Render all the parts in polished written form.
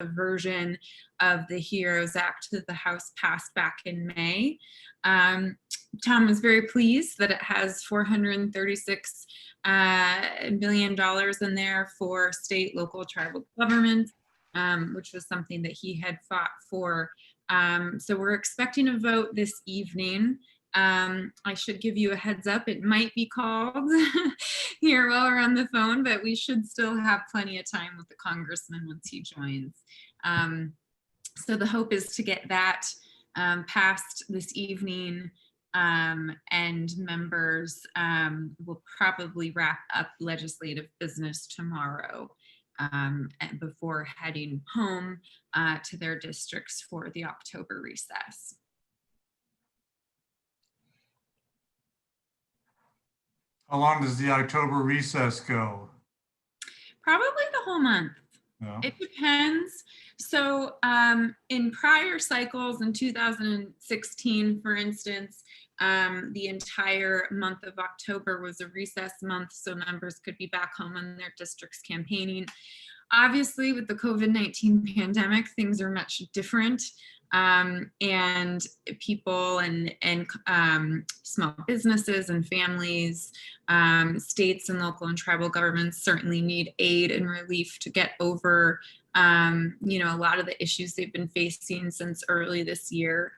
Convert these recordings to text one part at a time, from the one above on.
version of the HEROES Act that the House passed back in May. Tom was very pleased that it has $436 million in there for state, local, tribal governments, which was something that he had fought for. So we're expecting a vote this evening. I should give you a heads up, it might be called here while we're on the phone, but we should still have plenty of time with the congressman once he joins. So the hope is to get that passed this evening, and members will probably wrap up legislative business tomorrow before heading home to their districts for the October recess. How long does the October recess go? Probably the whole month. No. It depends. So in prior cycles, in 2016, for instance, the entire month of October was a recess month, so members could be back home in their districts campaigning. Obviously, with the COVID-19 pandemic, things are much different. And people and small businesses and families, states and local and tribal governments certainly need aid and relief to get over a lot of the issues they've been facing since early this year.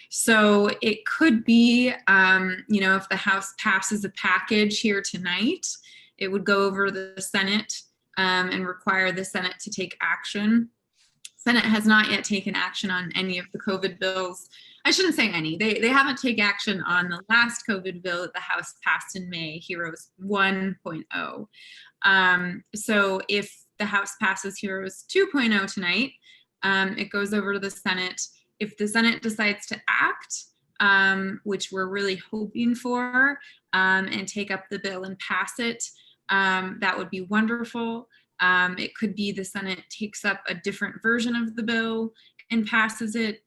So it could be, if the House passes a package here tonight, it would go over the Senate and require the Senate to take action. Senate has not yet taken action on any of the COVID bills. I shouldn't say any. They haven't taken action on the last COVID bill that the House passed in May, HEROES 1.0. So if the House passes HEROES 2.0 tonight, it goes over to the Senate. If the Senate decides to act, which we're really hoping for, and take up the bill and pass it, that would be wonderful. It could be the Senate takes up a different version of the bill and passes it.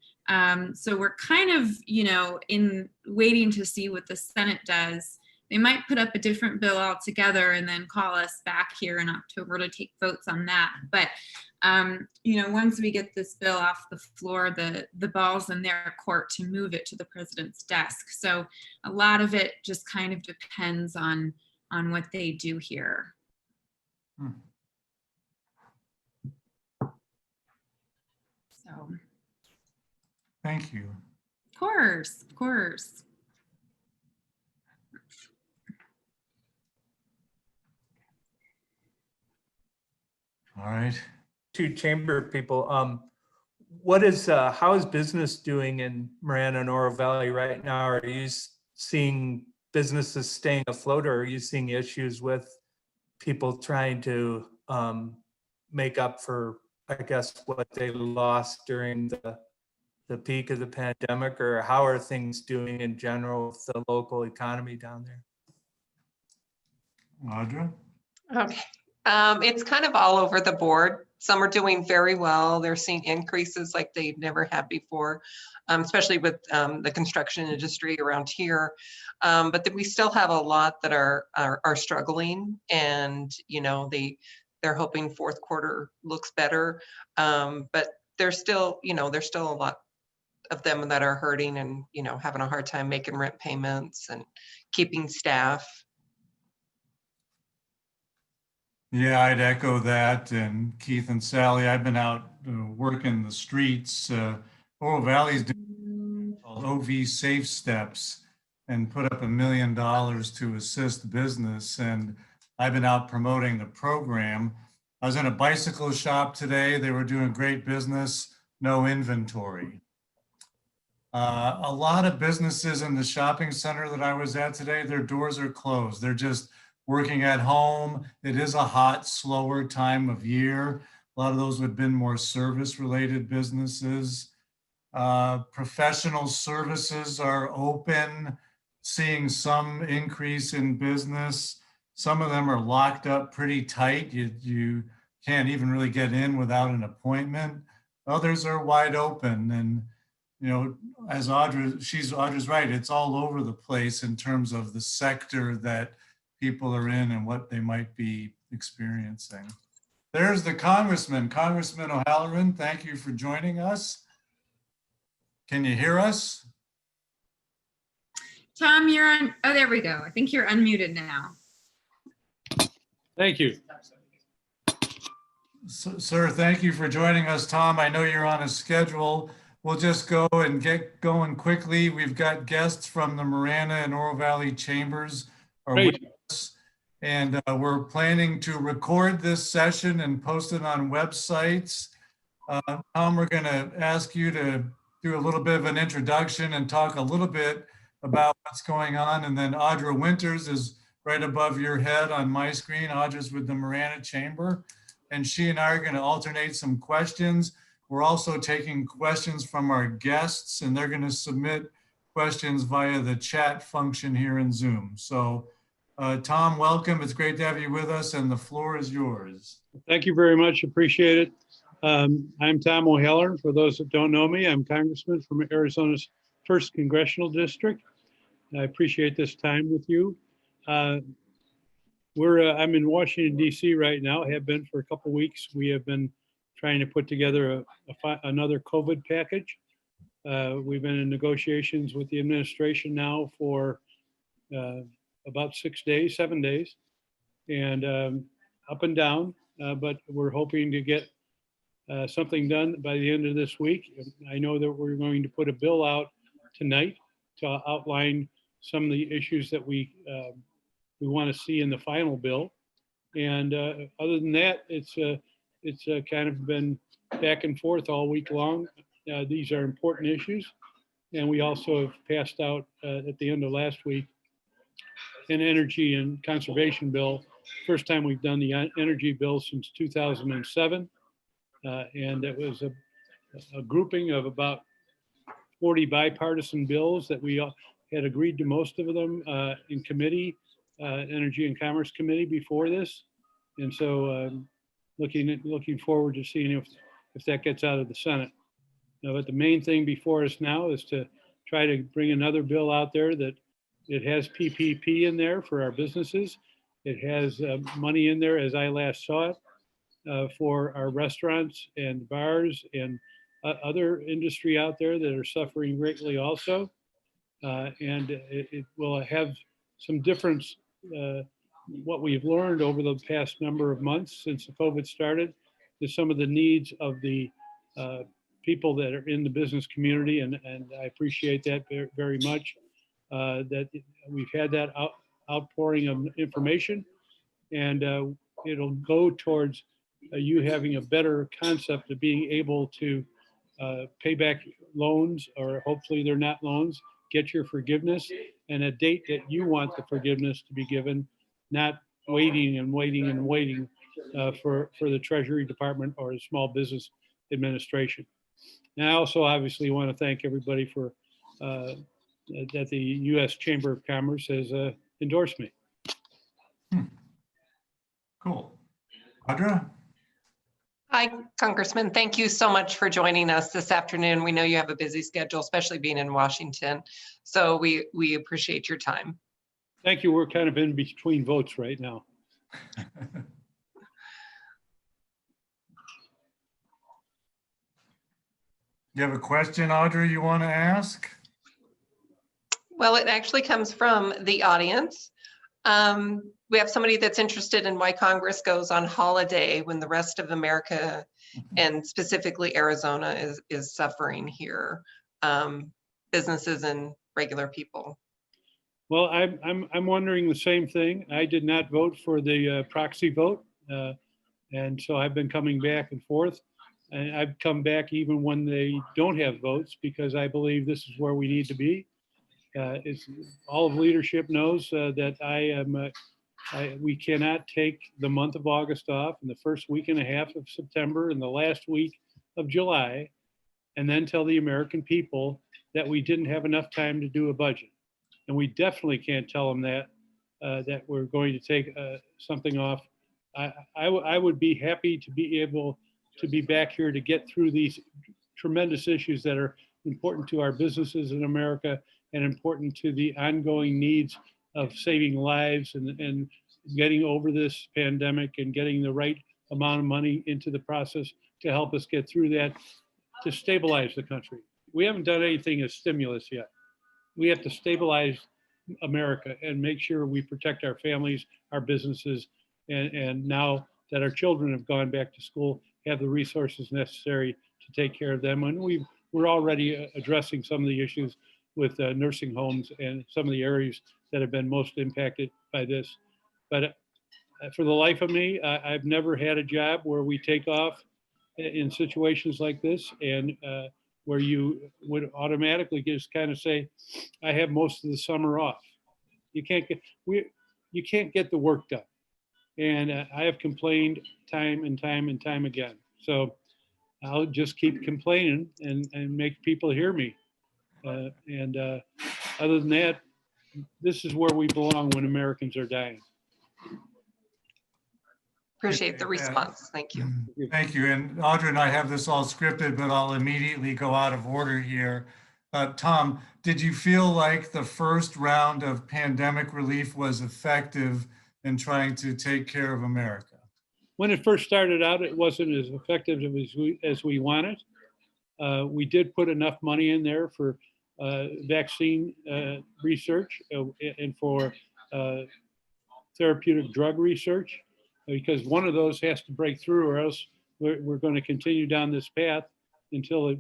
So we're kind of, in waiting to see what the Senate does. They might put up a different bill altogether and then call us back here in October to take votes on that. But, once we get this bill off the floor, the ball's in their court to move it to the president's desk. So a lot of it just kind of depends on what they do here. So. Thank you. Of course, of course. All right. Two chamber people. How is business doing in Marana and Oro Valley right now? Are you seeing businesses staying afloat, or are you seeing issues with people trying to make up for, I guess, what they lost during the peak of the pandemic? Or how are things doing in general with the local economy down there? Audra? Okay. It's kind of all over the board. Some are doing very well. They're seeing increases like they've never had before, especially with the construction industry around here. But then we still have a lot that are struggling, and they're hoping fourth quarter looks better. But there's still a lot of them that are hurting and having a hard time making rent payments and keeping staff. Yeah, I'd echo that. And Keith and Sally, I've been out working the streets. Oro Valley's doing called OV Safe Steps and put up $1 million to assist business. And I've been out promoting the program. I was in a bicycle shop today. They were doing great business, no inventory. A lot of businesses in the shopping center that I was at today, their doors are closed. They're just working at home. It is a hot, slower time of year. A lot of those would have been more service-related businesses. Professional services are open, seeing some increase in business. Some of them are locked up pretty tight. You can't even really get in without an appointment. Others are wide open. And as Audra's right, it's all over the place in terms of the sector that people are in and what they might be experiencing. There's the Congressman, Congressman O'Halleran. Thank you for joining us. Can you hear us? Tom, you're on. Oh, there we go. I think you're unmuted now. Thank you. Sir, thank you for joining us. Tom, I know you're on a schedule. We'll just go and get going quickly. We've got guests from the Marana and Oro Valley Chambers are with Great. us. And we're planning to record this session and post it on websites. Tom, we're going to ask you to do a little bit of an introduction and talk a little bit about what's going on. And then Audra Winters is right above your head on my screen. Audra's with the Marana Chamber. And she and I are going to alternate some questions. We're also taking questions from our guests, and they're going to submit questions via the chat function here in Zoom. So Tom, welcome. It's great to have you with us, and the floor is yours. Thank you very much. Appreciate it. I'm Tom O'Halleran. For those that don't know me, I'm Congressman from Arizona's 1st Congressional District. I appreciate this time with you. I'm in Washington, D.C. right now. I have been for a couple of weeks. We have been trying to put together another COVID package. We've been in negotiations with the administration now for about 7 days, and up and down, but we're hoping to get something done by the end of this week. I know that we're going to put a bill out tonight to outline some of the issues that we want to see in the final bill. And other than that, it's kind of been back and forth all week long. These are important issues. And we also have passed out at the end of last week an energy and conservation bill. First time we've done the energy bill since 2007. And it was a grouping of about 40 bipartisan bills that we had agreed to most of them in committee, Energy and Commerce Committee before this. And so looking forward to seeing if that gets out of the Senate. Now, but the main thing before us now is to try to bring another bill out there that it has PPP in there for our businesses. It has money in there, as I last saw it, for our restaurants and bars and other industry out there that are suffering greatly also. And it will have some difference, what we've learned over the past number of months since the COVID started, is some of the needs of the people that are in the business community. And I appreciate that very much, that we've had that outpouring of information, and it'll go towards you having a better concept of being able to pay back loans, or hopefully they're not loans, get your forgiveness and a date that you want the forgiveness to be given, not waiting and waiting and waiting for the Treasury Department or the Small Business Administration. And I also obviously want to thank everybody for that the U.S. Chamber of Commerce has endorsed me. Cool. Audra? Hi, Congressman. Thank you so much for joining us this afternoon. We know you have a busy schedule, especially being in Washington. So we appreciate your time. Thank you. We're kind of in between votes right now. You have a question, Audra, you want to ask? Well, it actually comes from the audience. We have somebody that's interested in why Congress goes on holiday when the rest of America, and specifically Arizona, is suffering here, businesses and regular people. Well, I'm wondering the same thing. I did not vote for the proxy vote, and so I've been coming back and forth. And I've come back even when they don't have votes, because I believe this is where we need to be. All of leadership knows that we cannot take the month of August off, and the first week and a half of September and the last week of July, and then tell the American people that we didn't have enough time to do a budget. And we definitely can't tell them that we're going to take something off. I would be happy to be able to be back here to get through these tremendous issues that are important to our businesses in America and important to the ongoing needs of saving lives and getting over this pandemic and getting the right amount of money into the process to help us get through that, to stabilize the country. We haven't done anything as stimulus yet. We have to stabilize America and make sure we protect our families, our businesses, and now that our children have gone back to school, have the resources necessary to take care of them. And we're already addressing some of the issues with nursing homes and some of the areas that have been most impacted by this. But for the life of me, I've never had a job where we take off in situations like this, and where you would automatically just kind of say, I have most of the summer off. You can't get the work done. And I have complained time and time and time again. So I'll just keep complaining and make people hear me. Other than that, this is where we belong when Americans are dying. Appreciate the response. Thank you. Thank you. And Audra and I have this all scripted, but I'll immediately go out of order here. Tom, did you feel like the first round of pandemic relief was effective in trying to take care of America? When it first started out, it wasn't as effective as we wanted. We did put enough money in there for vaccine research and for therapeutic drug research, because one of those has to break through, or else we're going to continue down this path until it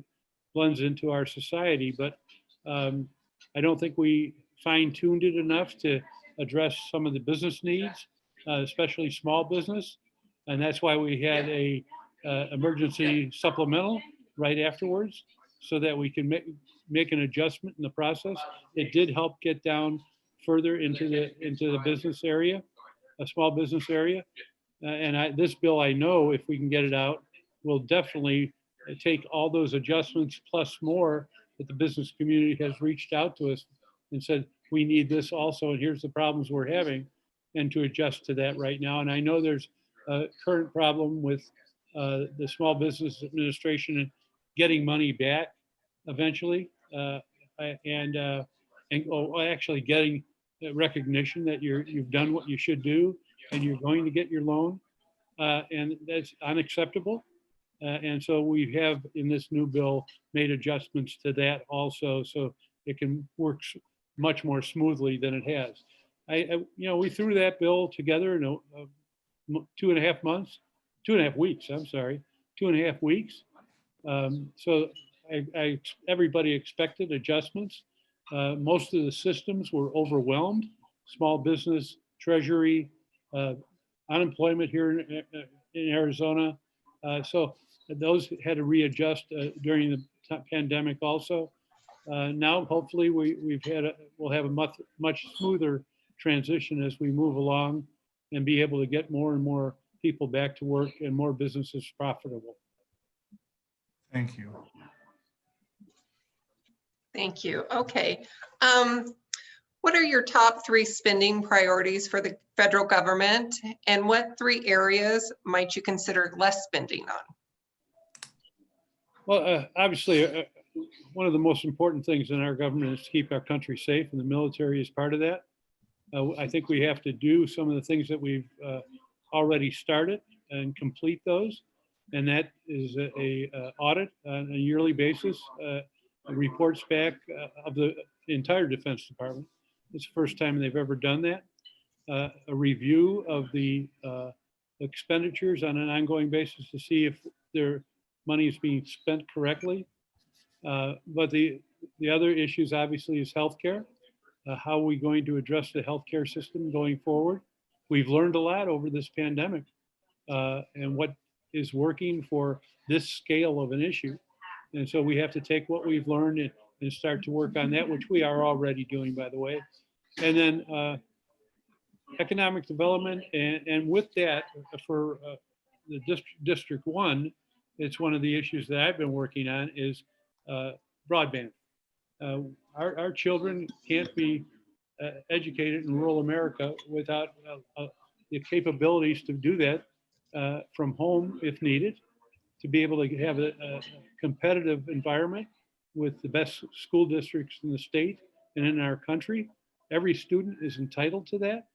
blends into our society. But I don't think we fine-tuned it enough to address some of the business needs, especially small business. And that's why we had a emergency supplemental right afterwards, so that we can make an adjustment in the process. It did help get down further into the business area, a small business area. This bill, I know if we can get it out, will definitely take all those adjustments plus more that the business community has reached out to us and said, we need this also, and here's the problems we're having, and to adjust to that right now. And I know there's a current problem with the Small Business Administration getting money back eventually, and actually getting recognition that you've done what you should do and you're going to get your loan, and that's unacceptable. And so we have in this new bill made adjustments to that also, so it can work much more smoothly than it has. We threw that bill together in 2.5 months, 2.5 weeks. I'm sorry, 2.5 weeks. So everybody expected adjustments. Most of the systems were overwhelmed. Small business, treasury, unemployment here in Arizona. So those had to readjust during the pandemic also. Now, hopefully, we'll have a much smoother transition as we move along and be able to get more and more people back to work and more businesses profitable. Thank you. Thank you. Okay. What are your top 3 spending priorities for the federal government, and what 3 areas might you consider less spending on? Well, obviously, one of the most important things in our government is to keep our country safe, and the military is part of that. I think we have to do some of the things that we've already started and complete those. And that is a audit on a yearly basis, reports back of the entire Defense Department. It's the first time they've ever done that. A review of the expenditures on an ongoing basis to see if their money is being spent correctly. But the other issues obviously is healthcare. How are we going to address the healthcare system going forward? We've learned a lot over this pandemic, and what is working for this scale of an issue. And so we have to take what we've learned and start to work on that, which we are already doing, by the way. And then economic development, and with that, for the District 1, it's one of the issues that I've been working on is broadband. Our children can't be educated in rural America without the capabilities to do that from home if needed, to be able to have a competitive environment with the best school districts in the state and in our country. Every student is entitled to that.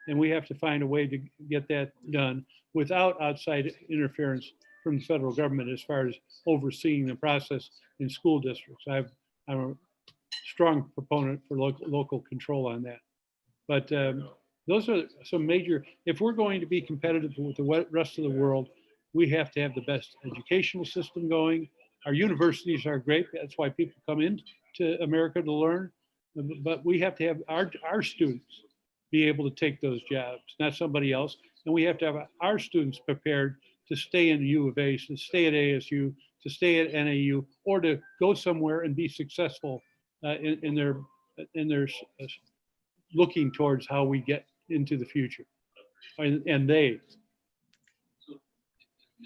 And we have to find a way to get that done without outside interference from the federal government as far as overseeing the process in school districts. I'm a strong proponent for local control on that. But those are some major, if we're going to be competitive with the rest of the world, we have to have the best educational system going. Our universities are great. That's why people come into America to learn. But we have to have our students be able to take those jobs, not somebody else. And we have to have our students prepared to stay in U of A, to stay at ASU, to stay at NAU, or to go somewhere and be successful in their looking towards how we get into the future. And they.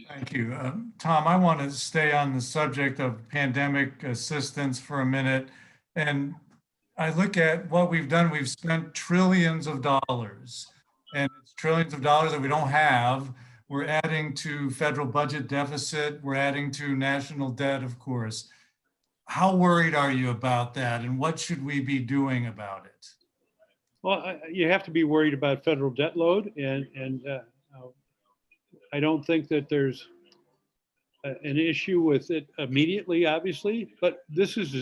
Thank you. Tom, I want to stay on the subject of pandemic assistance for a minute. And I look at what we've done. We've spent trillions of dollars, and it's trillions of dollars that we don't have. We're adding to federal budget deficit. We're adding to national debt, of course. How worried are you about that, and what should we be doing about it? Well, you have to be worried about federal debt load, and I don't think that there's an issue with it immediately, obviously, but this is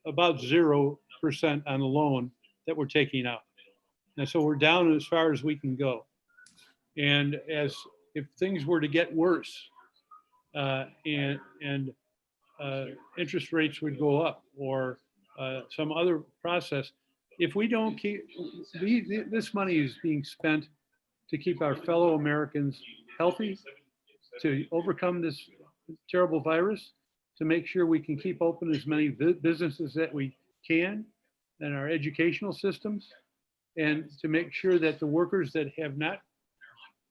about 0% on the loan that we're taking out. And so we're down as far as we can go. And if things were to get worse and interest rates would go up or some other process, if we don't keep, this money is being spent to keep our fellow Americans healthy, to overcome this terrible virus, to make sure we can keep open as many businesses that we can and our educational systems, and to make sure that the workers that have not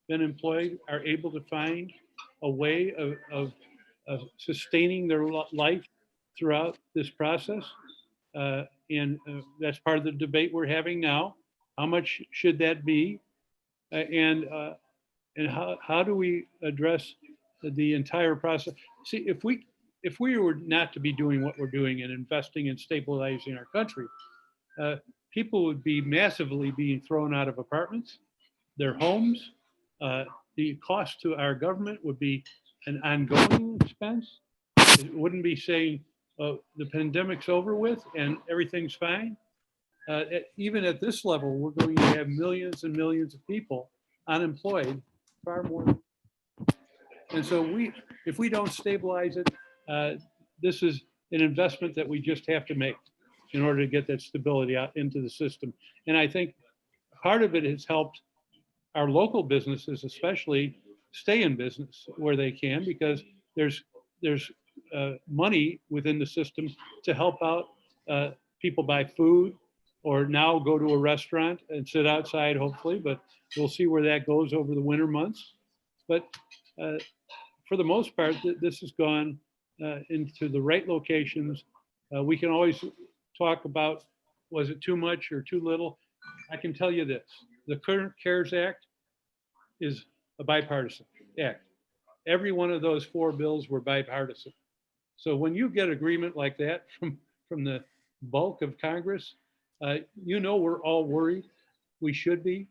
been employed are able to find a way of sustaining their life throughout this process. And that's part of the debate we're having now. How much should that be? And how do we address the entire process? See, if we were not to be doing what we're doing and investing and stabilizing our country, people would be massively being thrown out of apartments, their homes. The cost to our government would be an ongoing expense. It wouldn't be saying, the pandemic's over with and everything's fine. Even at this level, we're going to have millions and millions of people unemployed, far more. And so if we don't stabilize it, this is an investment that we just have to make in order to get that stability out into the system. And I think part of it has helped our local businesses, especially, stay in business where they can, because there's money within the system to help out people buy food or now go to a restaurant and sit outside, hopefully, but we'll see where that goes over the winter months. But for the most part, this has gone into the right locations. We can always talk about, was it too much or too little? I can tell you this, the current CARES Act is a bipartisan act. Every one of those 4 bills were bipartisan. So when you get agreement like that from the bulk of Congress, we're all worried. We should be,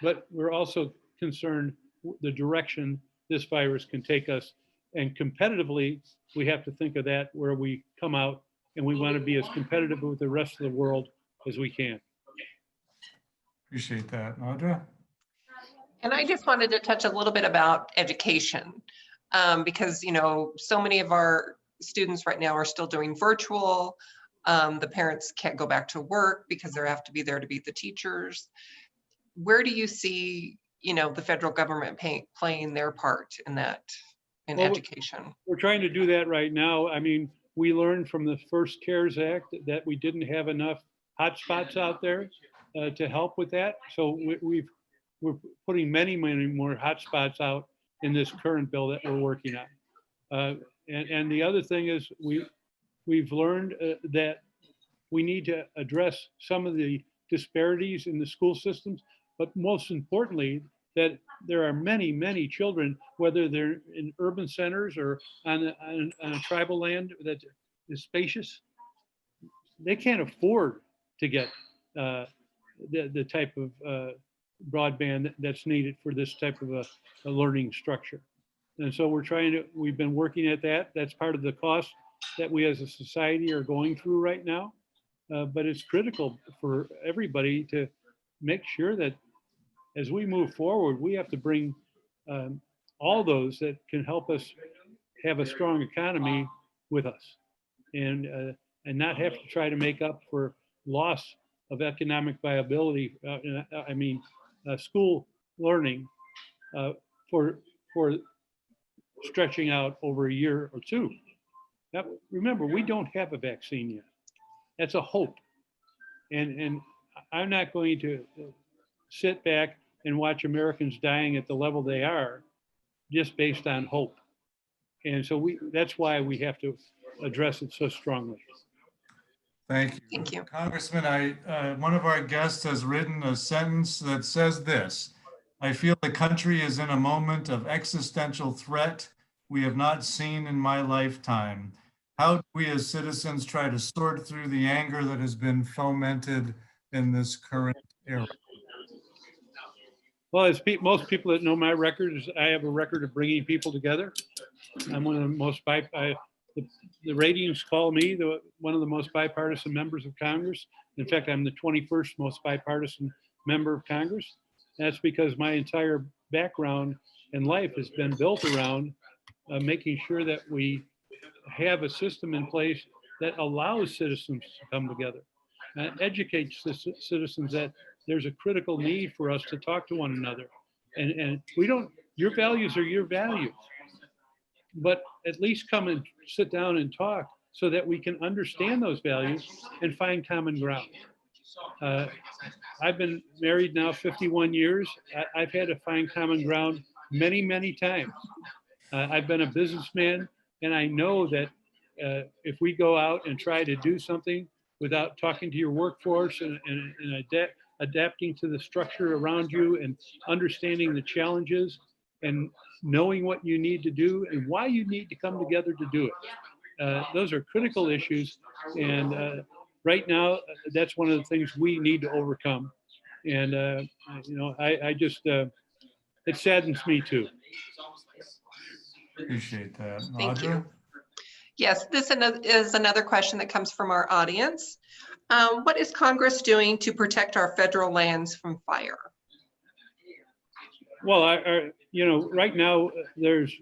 but we're also concerned the direction this virus can take us. And competitively, we have to think of that where we come out, and we want to be as competitive with the rest of the world as we can. Appreciate that. Audra? And I just wanted to touch a little bit about education, because, so many of our students right now are still doing virtual. The parents can't go back to work because they have to be there to be the teachers. Where do you see, the federal government playing their part in that, in education? We're trying to do that right now. I mean, we learned from the first CARES Act that we didn't have enough hotspots out there to help with that. So we're putting many more hotspots out in this current bill that we're working on. And the other thing is we've learned that we need to address some of the disparities in the school systems, but most importantly, that there are many children, whether they're in urban centers or on a tribal land that is spacious, they can't afford to get the type of broadband that's needed for this type of a learning structure. And so we've been working at that. That's part of the cost that we as a society are going through right now. But it's critical for everybody to make sure that as we move forward, we have to bring all those that can help us have a strong economy with us, and not have to try to make up for loss of economic viability. School learning for stretching out over a year or two. Now, remember, we don't have a vaccine yet. That's a hope, and I'm not going to sit back and watch Americans dying at the level they are just based on hope. And so that's why we have to address it so strongly. Thank you. Thank you. Congressman, one of our guests has written a sentence that says this: I feel the country is in a moment of existential threat we have not seen in my lifetime. How do we as citizens try to sort through the anger that has been fomented in this current era? Well, as most people that know my record, I have a record of bringing people together. I'm one of the most the ratings call me one of the most bipartisan members of Congress. In fact, I'm the 21st most bipartisan member of Congress. That's because my entire background in life has been built around making sure that we have a system in place that allows citizens to come together, educates the citizens that there's a critical need for us to talk to one another. And your values are your values, but at least come and sit down and talk so that we can understand those values and find common ground. I've been married now 51 years. I've had to find common ground many, many times. I've been a businessman, and I know that if we go out and try to do something without talking to your workforce and adapting to the structure around you and understanding the challenges and knowing what you need to do and why you need to come together to do it. Those are critical issues. And right now, that's one of the things we need to overcome. And, I just, it saddens me too. Appreciate that. Thank you. Audra? Yes, this is another question that comes from our audience. What is Congress doing to protect our federal lands from fire? Well, right now there's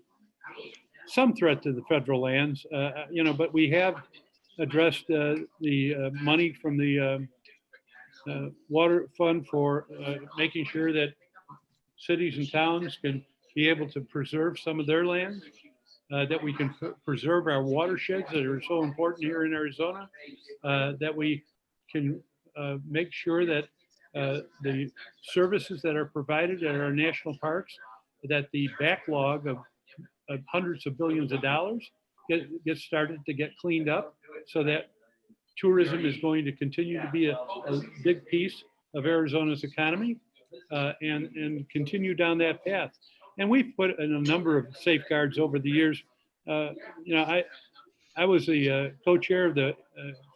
some threat to the federal lands, but we have addressed the money from the water fund for making sure that cities and towns can be able to preserve some of their land, that we can preserve our watersheds that are so important here in Arizona, that we can make sure that the services that are provided at our national parks, that the backlog of hundreds of billions of dollars get started to get cleaned up, so that tourism is going to continue to be a big piece of Arizona's economy, and continue down that path. And we've put in a number of safeguards over the years. I was the co-chair of the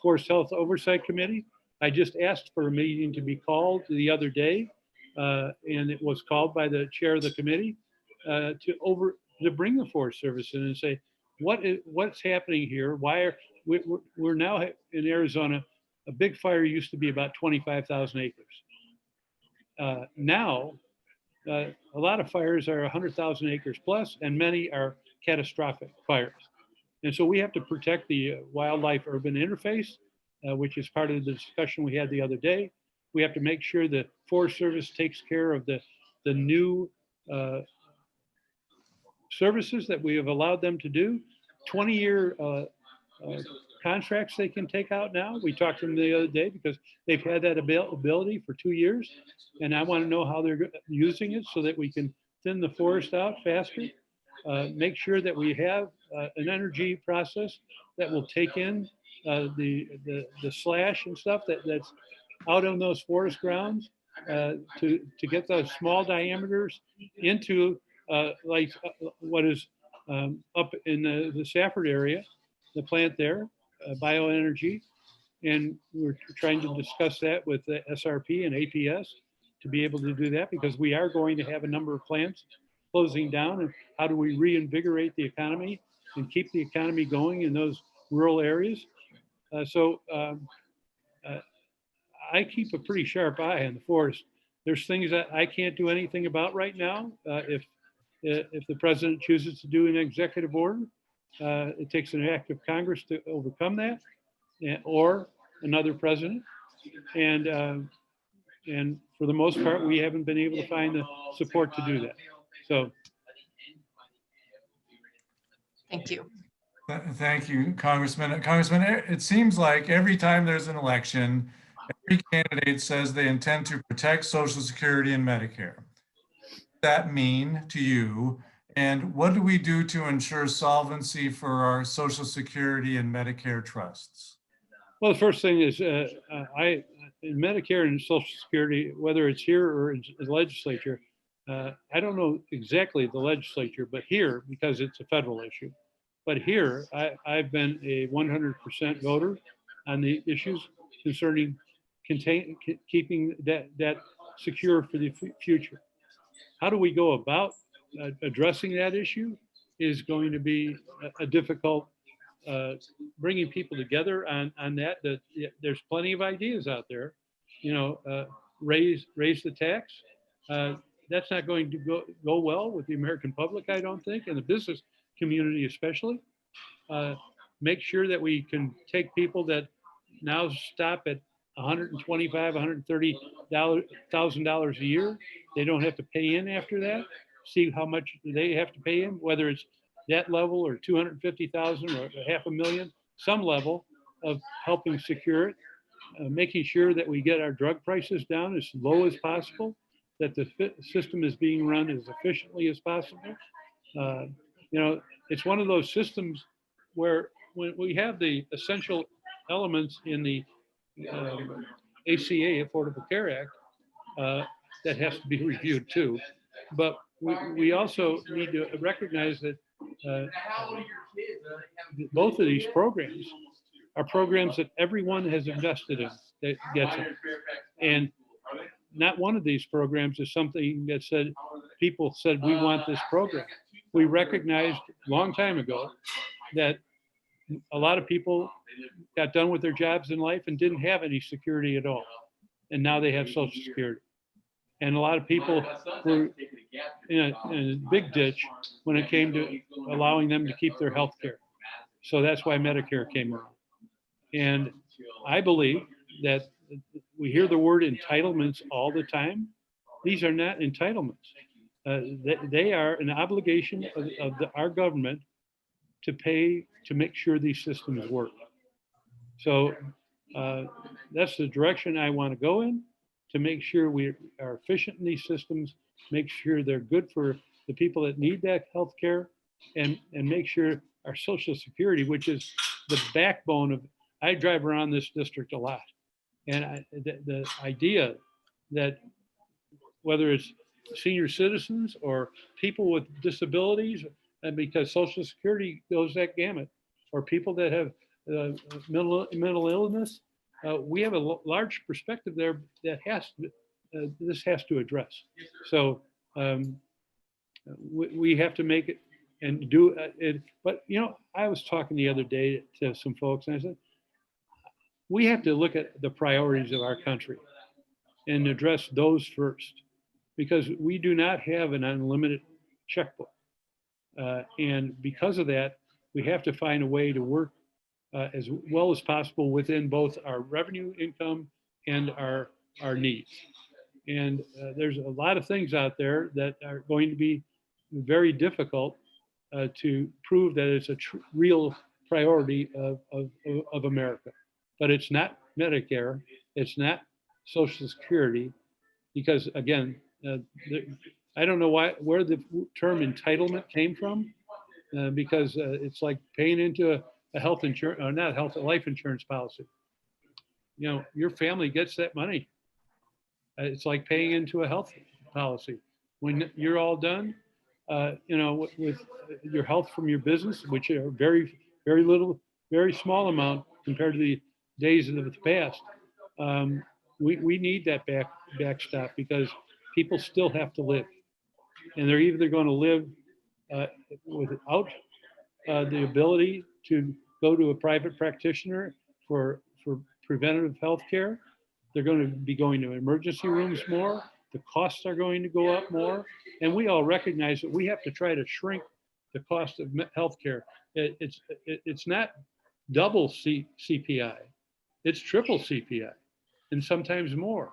Forest Health Oversight Committee. I just asked for a meeting to be called the other day, and it was called by the chair of the committee to bring the Forest Service in and say, what's happening here? Why are we're now in Arizona? A big fire used to be about 25,000 acres. Now, a lot of fires are 100,000 acres plus, and many are catastrophic fires. And so we have to protect the wildlife-urban interface, which is part of the discussion we had the other day. We have to make sure the Forest Service takes care of the new services that we have allowed them to do. 20-year contracts they can take out now. We talked to them the other day because they've had that ability for 2 years. And I want to know how they're using it so that we can thin the forest out faster. Make sure that we have an energy process that will take in the slash and stuff that's out on those forest grounds, to get those small diameters into what is up in the Safford area, the plant there, bioenergy. And we're trying to discuss that with the SRP and APS to be able to do that, because we are going to have a number of plants closing down. And how do we reinvigorate the economy and keep the economy going in those rural areas? I keep a pretty sharp eye on the forest. There's things that I can't do anything about right now. If the president chooses to do an executive order, it takes an act of Congress to overcome that, or another president. And for the most part, we haven't been able to find the support to do that. So. Thank you. Thank you, Congressman. Congressman, it seems like every time there's an election, every candidate says they intend to protect Social Security and Medicare. What does that mean to you? And what do we do to ensure solvency for our Social Security and Medicare trusts? Well, the first thing is in Medicare and Social Security, whether it's here or in the legislature, I don't know exactly the legislature, but here, because it's a federal issue, but here I've been a 100% voter on the issues concerning keeping that secure for the future. How do we go about addressing that issue is going to be a difficult bringing people together on that. There's plenty of ideas out there, raise the tax. That's not going to go well with the American public, I don't think, and the business community especially. Make sure that we can take people that now stop at $125,000, $130,000 a year. They don't have to pay in after that. See how much they have to pay in, whether it's that level or 250,000 or $500,000, some level of helping secure it, making sure that we get our drug prices down as low as possible, that the system is being run as efficiently as possible. It's one of those systems where when we have the essential elements in the ACA, Affordable Care Act, that has to be reviewed too. But we also need to recognize that both of these programs are programs that everyone has invested in that gets it. And not one of these programs is something that people said, we want this program. We recognized a long time ago that a lot of people got done with their jobs in life and didn't have any security at all. And now they have Social Security. And a lot of people were in a big ditch when it came to allowing them to keep their health care. So that's why Medicare came around. And I believe that we hear the word entitlements all the time. These are not entitlements. They are an obligation of our government to pay to make sure these systems work. So that's the direction I want to go in, to make sure we are efficient in these systems, make sure they're good for the people that need that health care, and make sure our Social Security, which is the backbone of, I drive around this district a lot. And the idea that whether it's senior citizens or people with disabilities, and because Social Security goes that gamut, or people that have mental illness, we have a large perspective there that this has to address. So we have to make it and do it. But I was talking the other day to some folks, and I said, we have to look at the priorities of our country and address those first, because we do not have an unlimited checkbook. And because of that, we have to find a way to work as well as possible within both our revenue income and our needs. And there's a lot of things out there that are going to be very difficult to prove that it's a real priority of America. But it's not Medicare, it's not Social Security, because again, I don't know where the term entitlement came from, because it's like paying into a health insurance, or not health, a life insurance policy. Your family gets that money. It's like paying into a health policy. When you're all done, with your health from your business, which are very, very little, very small amount compared to the days of the past, we need that backstop because people still have to live. And they're either going to live without the ability to go to a private practitioner for preventative health care. They're going to be going to emergency rooms more. The costs are going to go up more. And we all recognize that we have to try to shrink the cost of healthcare. It's not double CPI, it's triple CPI, and sometimes more.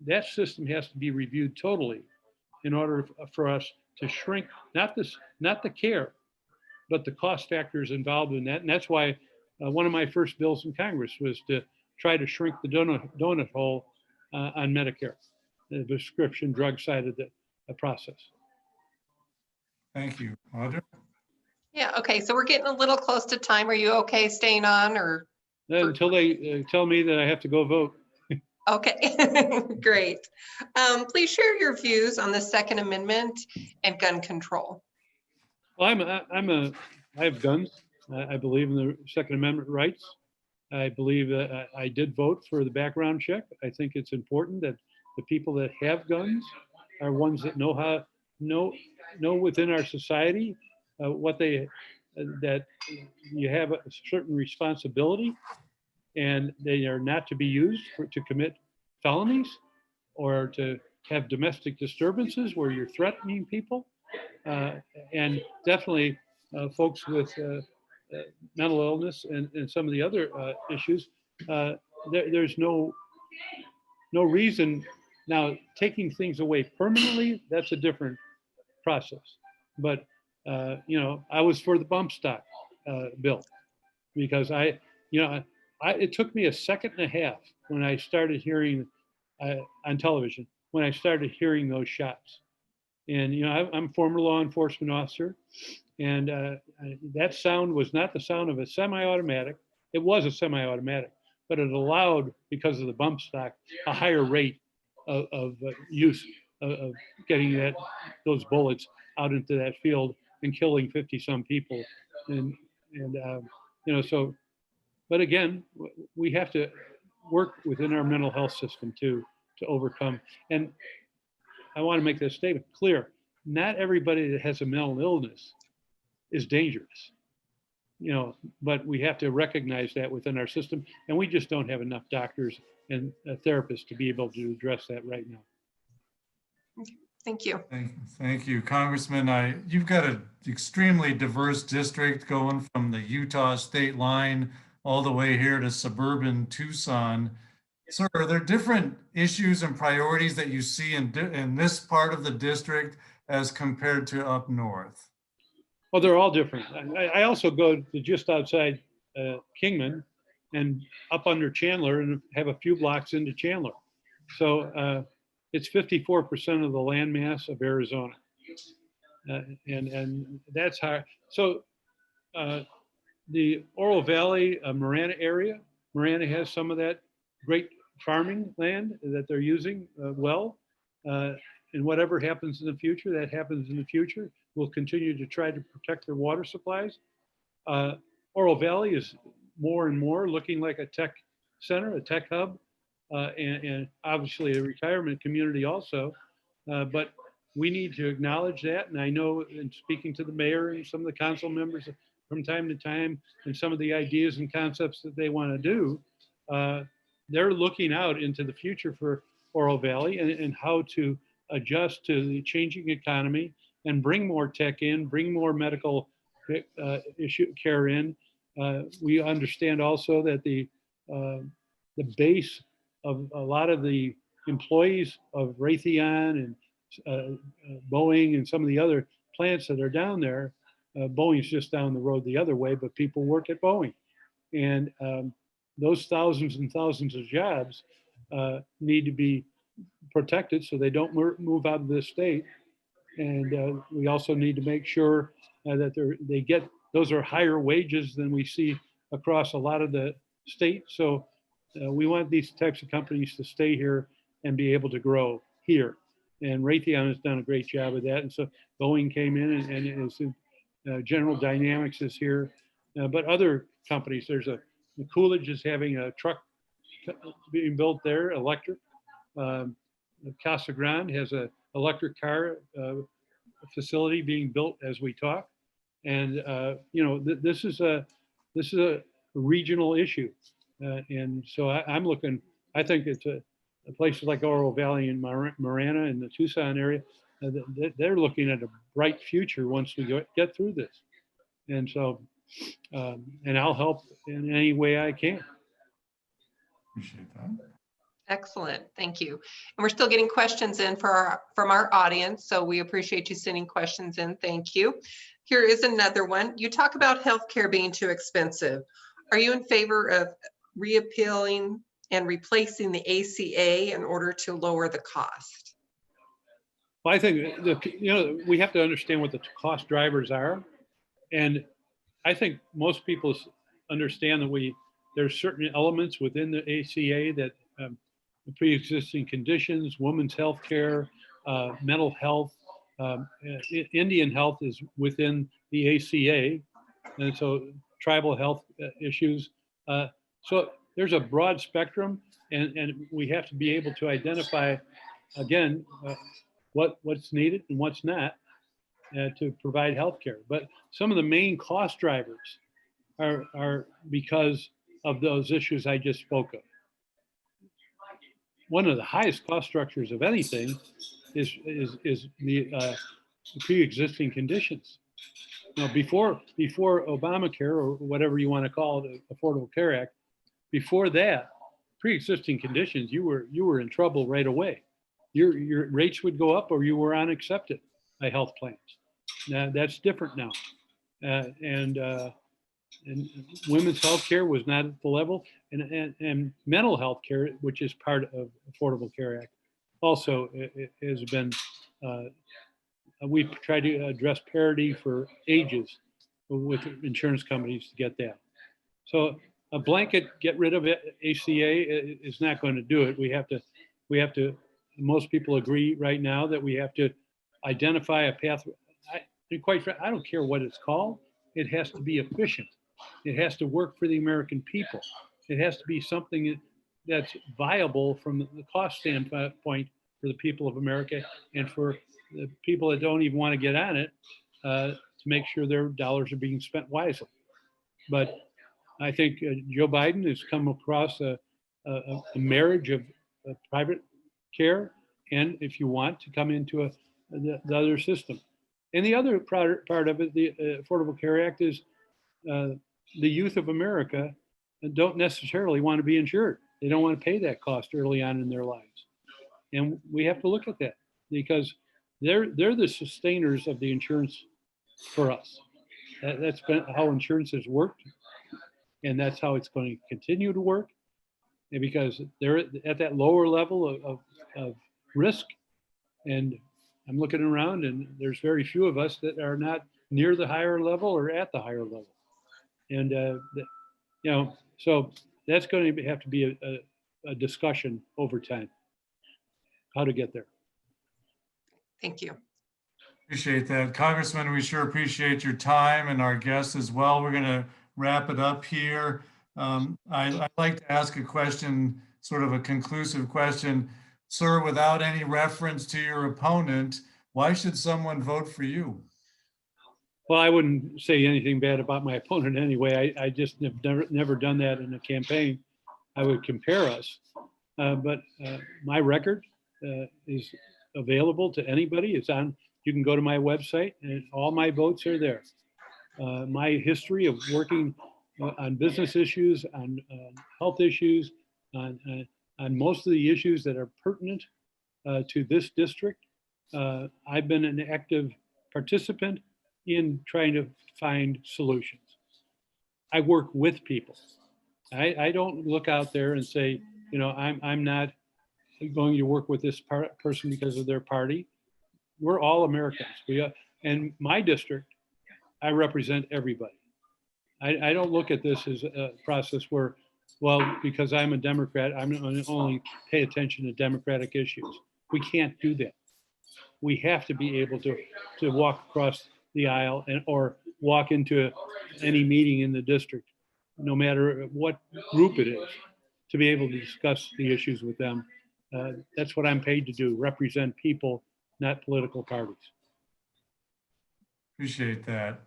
That system has to be reviewed totally in order for us to shrink not the care, but the cost factors involved in that. And that's why one of my first bills in Congress was to try to shrink the donut hole on Medicare, the prescription drug side of the process. Thank you. Audra? Yeah, okay, so we're getting a little close to time. Are you okay staying on or? Until they tell me that I have to go vote. Okay, great. Please share your views on the Second Amendment and gun control. Well, I have guns. I believe in the Second Amendment rights. I believe that I did vote for the background check. I think it's important that the people that have guns are ones that know within our society what that you have a certain responsibility, and they are not to be used to commit felonies or to have domestic disturbances where you're threatening people. And definitely folks with mental illness and some of the other issues, there's no reason. Now, taking things away permanently, that's a different process. But, I was for the bump stock bill because it took me a second and a half when I started hearing on television, when I started hearing those shots. And, I'm a former law enforcement officer, and that sound was not the sound of a semi-automatic. It was a semi-automatic, but it allowed, because of the bump stock, a higher rate of use of getting those bullets out into that field and killing 50 some people. But again, we have to work within our mental health system to overcome. And I want to make this statement clear. Not everybody that has a mental illness is dangerous, but we have to recognize that within our system. And we just don't have enough doctors and therapists to be able to address that right now. Thank you. Thank you, Congressman. You've got an extremely diverse district going from the Utah state line all the way here to suburban Tucson. Sir, are there different issues and priorities that you see in this part of the district as compared to up north? Well, they're all different. I also go to just outside Kingman and up under Chandler and have a few blocks into Chandler. So it's 54% of the land mass of Arizona. And that's hard. So the Oro Valley, Marana area, Marana has some of that great farming land that they're using well. And whatever happens in the future, that happens in the future. We'll continue to try to protect their water supplies. Oro Valley is more and more looking like a tech center, a tech hub, and obviously a retirement community also. But we need to acknowledge that. And I know in speaking to the mayor and some of the council members from time to time, and some of the ideas and concepts that they want to do, they're looking out into the future for Oro Valley and how to adjust to the changing economy and bring more tech in, bring more medical care in. We understand also that the base of a lot of the employees of Raytheon and Boeing and some of the other plants that are down there, Boeing's just down the road the other way, but people work at Boeing. And those thousands and thousands of jobs need to be protected so they don't move out of this state. And we also need to make sure that they get, those are higher wages than we see across a lot of the state. So we want these types of companies to stay here and be able to grow here. And Raytheon has done a great job of that. And so Boeing came in and General Dynamics is here. But other companies, the Coolidge is having a truck being built there, electric. Casa Grande has a electric car facility being built as we talk. And, you know, this is a regional issue. And so I'm looking, I think it's places like Oro Valley and Marana in the Tucson area, they're looking at a bright future once we get through this. And so, and I'll help in any way I can. Appreciate that. Excellent, thank you. And we're still getting questions in from our audience, so we appreciate you sending questions in. Thank you. Here is another one. You talk about healthcare being too expensive. Are you in favor of reappealing and replacing the ACA in order to lower the cost? Well, I think you know, we have to understand what the cost drivers are, and I think most people understand that there's certain elements within the ACA that pre-existing conditions, women's health care, mental health, Indian health is within the ACA, and so tribal health issues. So there's a broad spectrum, and we have to be able to identify, again, what's needed and what's not to provide health care. But some of the main cost drivers are because of those issues I just spoke of. One of the highest cost structures of anything is the pre-existing conditions. Now, before Obamacare, or whatever you want to call it, the Affordable Care Act, before that, pre-existing conditions, you were in trouble right away. Your rates would go up, or you were unaccepted by health plans. Now that's different now, and women's health care was not at the level, and mental health care, which is part of Affordable Care Act, also has been, we've tried to address parity for ages with insurance companies to get that. So a blanket get rid of it, ACA is not going to do it. We have to, most people agree right now that we have to identify a path. Quite frankly, I don't care what it's called. It has to be efficient. It has to work for the American people. It has to be something that's viable from the cost standpoint for the people of America, and for the people that don't even want to get on it, to make sure their dollars are being spent wisely. But I think Joe Biden has come across a marriage of private care, and if you want to come into the other system. And the other part of it, the Affordable Care Act, is the youth of America don't necessarily want to be insured. They don't want to pay that cost early on in their lives. And we have to look at that, because they're the sustainers of the insurance for us. That's been how insurance has worked, and that's how it's going to continue to work. And because they're at that lower level of risk, and I'm looking around, and there's very few of us that are not near the higher level or at the higher level. And, you know, so that's going to have to be a discussion over time, how to get there. Thank you. Appreciate that. Congressman, we sure appreciate your time, and our guests as well. We're going to wrap it up here. I'd like to ask a question, sort of a conclusive question. Sir, without any reference to your opponent, why should someone vote for you? Well, I wouldn't say anything bad about my opponent anyway. I just have never done that in a campaign. I would compare us, but my record is available to anybody. It's on. You can go to my website, and all my votes are there. My history of working on business issues, on health issues, on most of the issues that are pertinent to this district. I've been an active participant in trying to find solutions. I work with people. I don't look out there and say, you know, I'm not going to work with this person because of their party. We're all Americans. And my district, I represent everybody. I don't look at this as a process where, well, because I'm a Democrat, I'm going to only pay attention to Democratic issues. We can't do that. We have to be able to walk across the aisle or walk into any meeting in the district, no matter what group it is, to be able to discuss the issues with them. That's what I'm paid to do, represent people, not political parties. Appreciate that.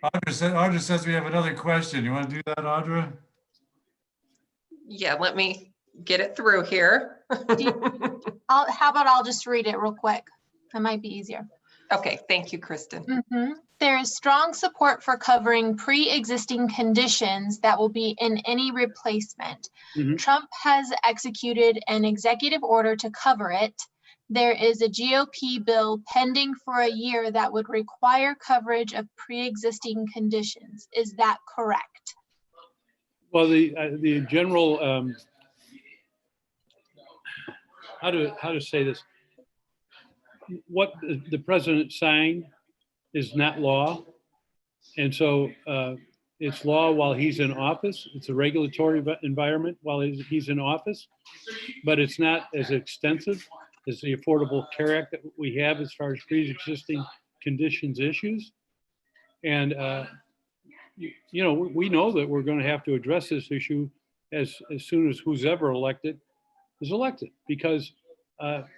Audra says we have another question. You want to do that, Audra? Yeah, let me get it through here. How about I'll just read it real quick. That might be easier. Okay, thank you, Kristen. There is strong support for covering pre-existing conditions that will be in any replacement. Mhm. Trump has executed an executive order to cover it. There is a GOP bill pending for a year that would require coverage of pre-existing conditions. Is that correct? Well, the general, how to say this? What the president signed is not law. And so it's law while he's in office. It's a regulatory environment while he's in office, but it's not as extensive as the Affordable Care Act that we have as far as pre-existing conditions issues. And, you know, we know that we're going to have to address this issue as soon as who's ever elected is elected, because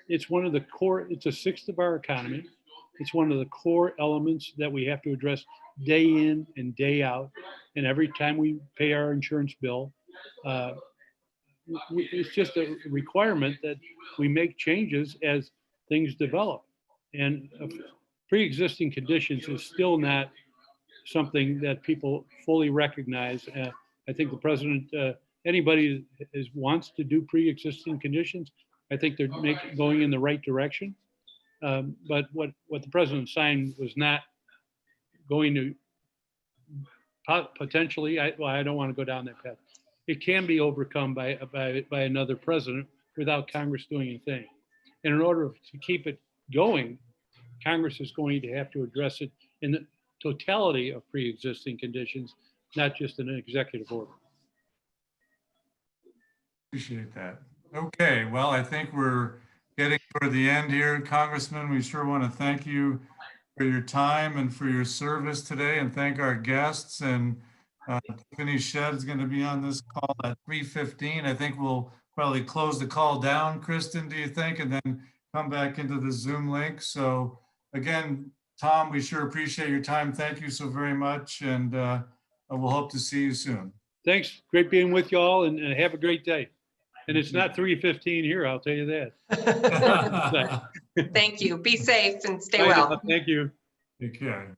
it's one of the core, it's a sixth of our economy. It's one of the core elements that we have to address day in and day out. And every time we pay our insurance bill, it's just a requirement that we make changes as things develop. And pre-existing conditions is still not something that people fully recognize. I think the president, anybody wants to do pre-existing conditions, I think they're going in the right direction. But what the president signed was not going to potentially, I don't want to go down that path. It can be overcome by another president without Congress doing anything. And in order to keep it going, Congress is going to have to address it in the totality of pre-existing conditions, not just in an executive order. Appreciate that. Okay, well, I think we're getting toward the end here. Congressman, we sure want to thank you for your time and for your service today, and thank our guests. And Tiffany Shedd is going to be on this call at 3:15. I think we'll probably close the call down, Kristen, do you think, and then come back into the Zoom link. So again, Tom, we sure appreciate your time. Thank you so very much, and we'll hope to see you soon. Thanks. Great being with you all, and have a great day. And it's not 3:15 here, I'll tell you that. Thank you. Be safe and stay Bye well. now. Thank you. Take care.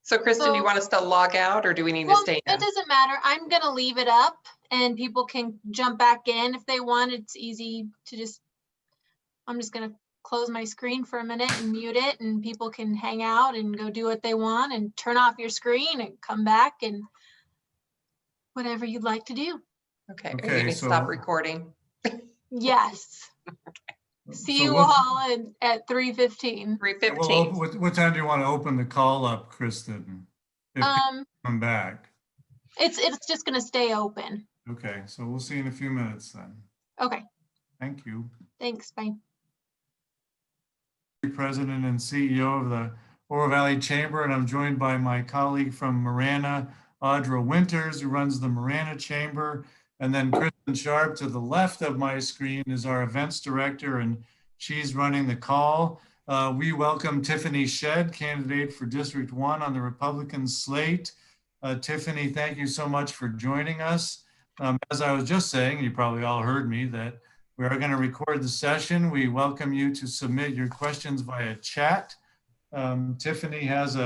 So Kristen, do you want us to log out or do we need to Well, stay it in? doesn't matter. I'm gonna leave it up and people can jump back in if they want. It's easy to just, I'm just gonna close my screen for a minute and mute it, and people can hang out and go do what they want and turn off your screen and come back and whatever you'd like to do. Okay, Okay, you need to so- stop recording. Yes. See So you what- all at 3:15. 3:15. What time do you want to open the call up, Kristen? If people come back. It's just gonna stay open. Okay, so we'll see you in a few minutes then. Okay, Thank you. thanks, bye. President and CEO of the Oro Valley Chamber, and I'm joined by my colleague from Marana, Audra Winters, who runs the Marana Chamber. And then Kristen Sharp to the left of my screen is our events director, and she's running the call. We welcome Tiffany Shedd, candidate for District 1 on the Republican slate. Tiffany, thank you so much for joining us. As I was just saying, you probably all heard me, that we are going to record the session. We welcome you to submit your questions via chat. Tiffany has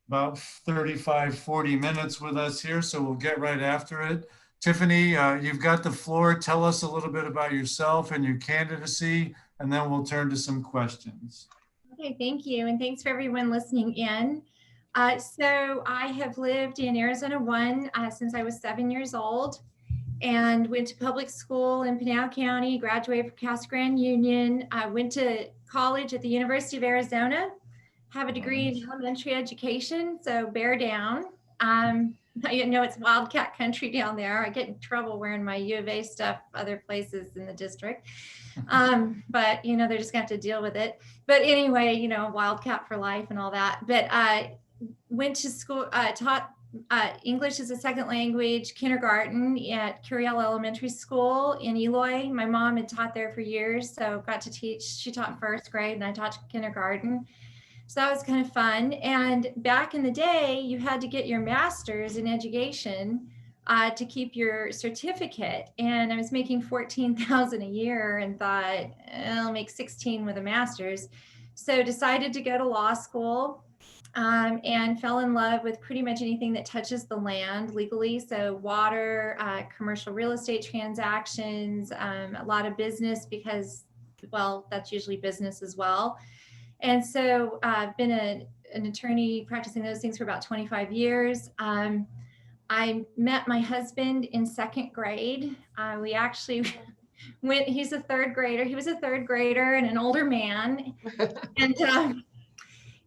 about 35, 40 minutes with us here, so we'll get right after it. Tiffany, you've got the floor. Tell us a little bit about yourself and your candidacy, and then we'll turn to some questions. Okay, thank you. And thanks for everyone listening in. So I have lived in Arizona 1 since I was 7 years old and went to public school in Pinal County, graduated from Casa Grande Union. I went to college at the University of Arizona, have a degree in elementary education, so bear down. You know, it's wildcat country down there. I get in trouble wearing my U of A stuff other places in the district. But, you know, they're just gonna have to deal with it. But anyway, you know, wildcat for life and all that. But I went to school, taught English as a second language kindergarten at Curiel Elementary School in Eloy. My mom had taught there for years, so got to teach. She taught first grade and I taught kindergarten. So that was kind of fun. And back in the day, you had to get your master's in education to keep your certificate. And I was making $14,000 a year and thought, I'll make 16 with a master's. So decided to go to law school. And fell in love with pretty much anything that touches the land legally. So water, commercial real estate transactions, a lot of business because, well, that's usually business as well. And so I've been an attorney practicing those things for about 25 years. I met my husband in second grade. We actually went, he's a third grader. He was a third grader and an older man.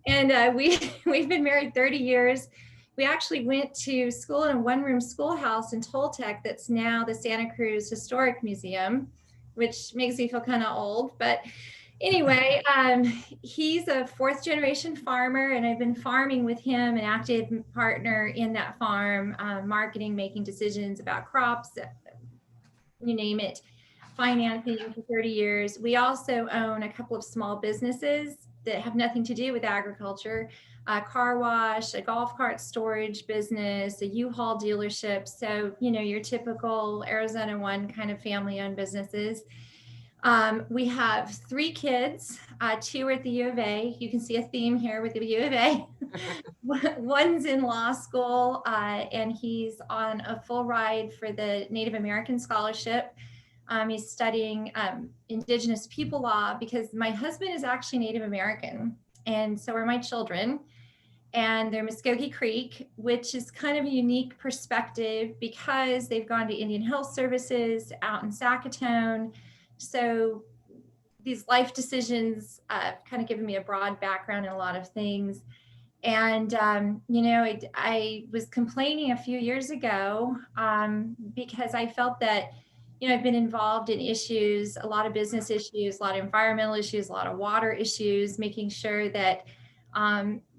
And we've been married 30 years. We actually went to school in a one-room schoolhouse in Toltec that's now the Santa Cruz Historic Museum, which makes me feel kind of old. But anyway, he's a fourth generation farmer, and I've been farming with him, an active partner in that farm, marketing, making decisions about crops, you name it, financing for 30 years. We also own a couple of small businesses that have nothing to do with agriculture, a car wash, a golf cart storage business, a U-Haul dealership. So, you know, your typical Arizona One kind of family-owned businesses. We have 3 kids, 2 are at the U of A. You can see a theme here with the U of A. One's in law school, and he's on a full ride for the Native American Scholarship. He's studying Indigenous people law because my husband is actually Native American, and so are my children. And they're Muskogee Creek, which is kind of a unique perspective because they've gone to Indian Health Services out in Sackatoon. So these life decisions kind of given me a broad background in a lot of things. And, you know, I was complaining a few years ago because I felt that, you know, I've been involved in issues, a lot of business issues, a lot of environmental issues, a lot of water issues, making sure that,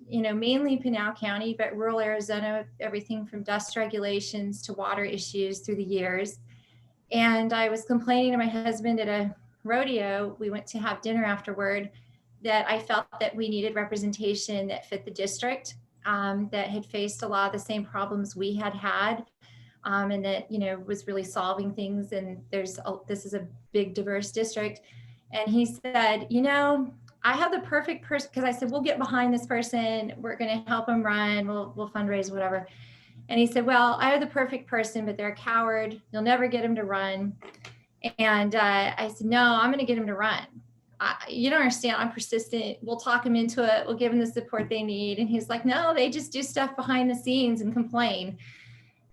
you know, mainly Pinal County, but rural Arizona, everything from dust regulations to water issues through the years. And I was complaining to my husband at a rodeo, we went to have dinner afterward, that I felt that we needed representation that fit the district, that had faced a lot of the same problems we had had. And that, you know, was really solving things. And this is a big, diverse district. And he said, you know, I have the perfect person, because I said, we'll get behind this person. We're going to help him run. We'll fundraise, whatever. And he said, well, I have the perfect person, but they're a coward. You'll never get him to run. And I said, no, I'm going to get him to run. You don't understand. I'm persistent. We'll talk him into it. We'll give him the support they need. And he's like, no, they just do stuff behind the scenes and complain.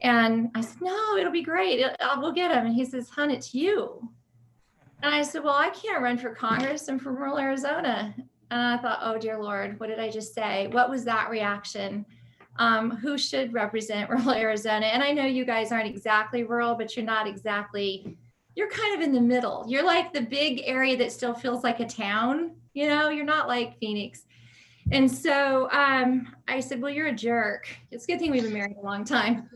And I said, no, it'll be great. We'll get him. And he says, hon, it's you. And I said, well, I can't run for Congress. I'm from rural Arizona. And I thought, oh, dear Lord, what did I just say? What was that reaction? Who should represent rural Arizona? And I know you guys aren't exactly rural, but you're not exactly, you're kind of in the middle. You're like the big area that still feels like a town. You know, you're not like Phoenix. And so I said, well, you're a jerk. It's a good thing we've been married a long time.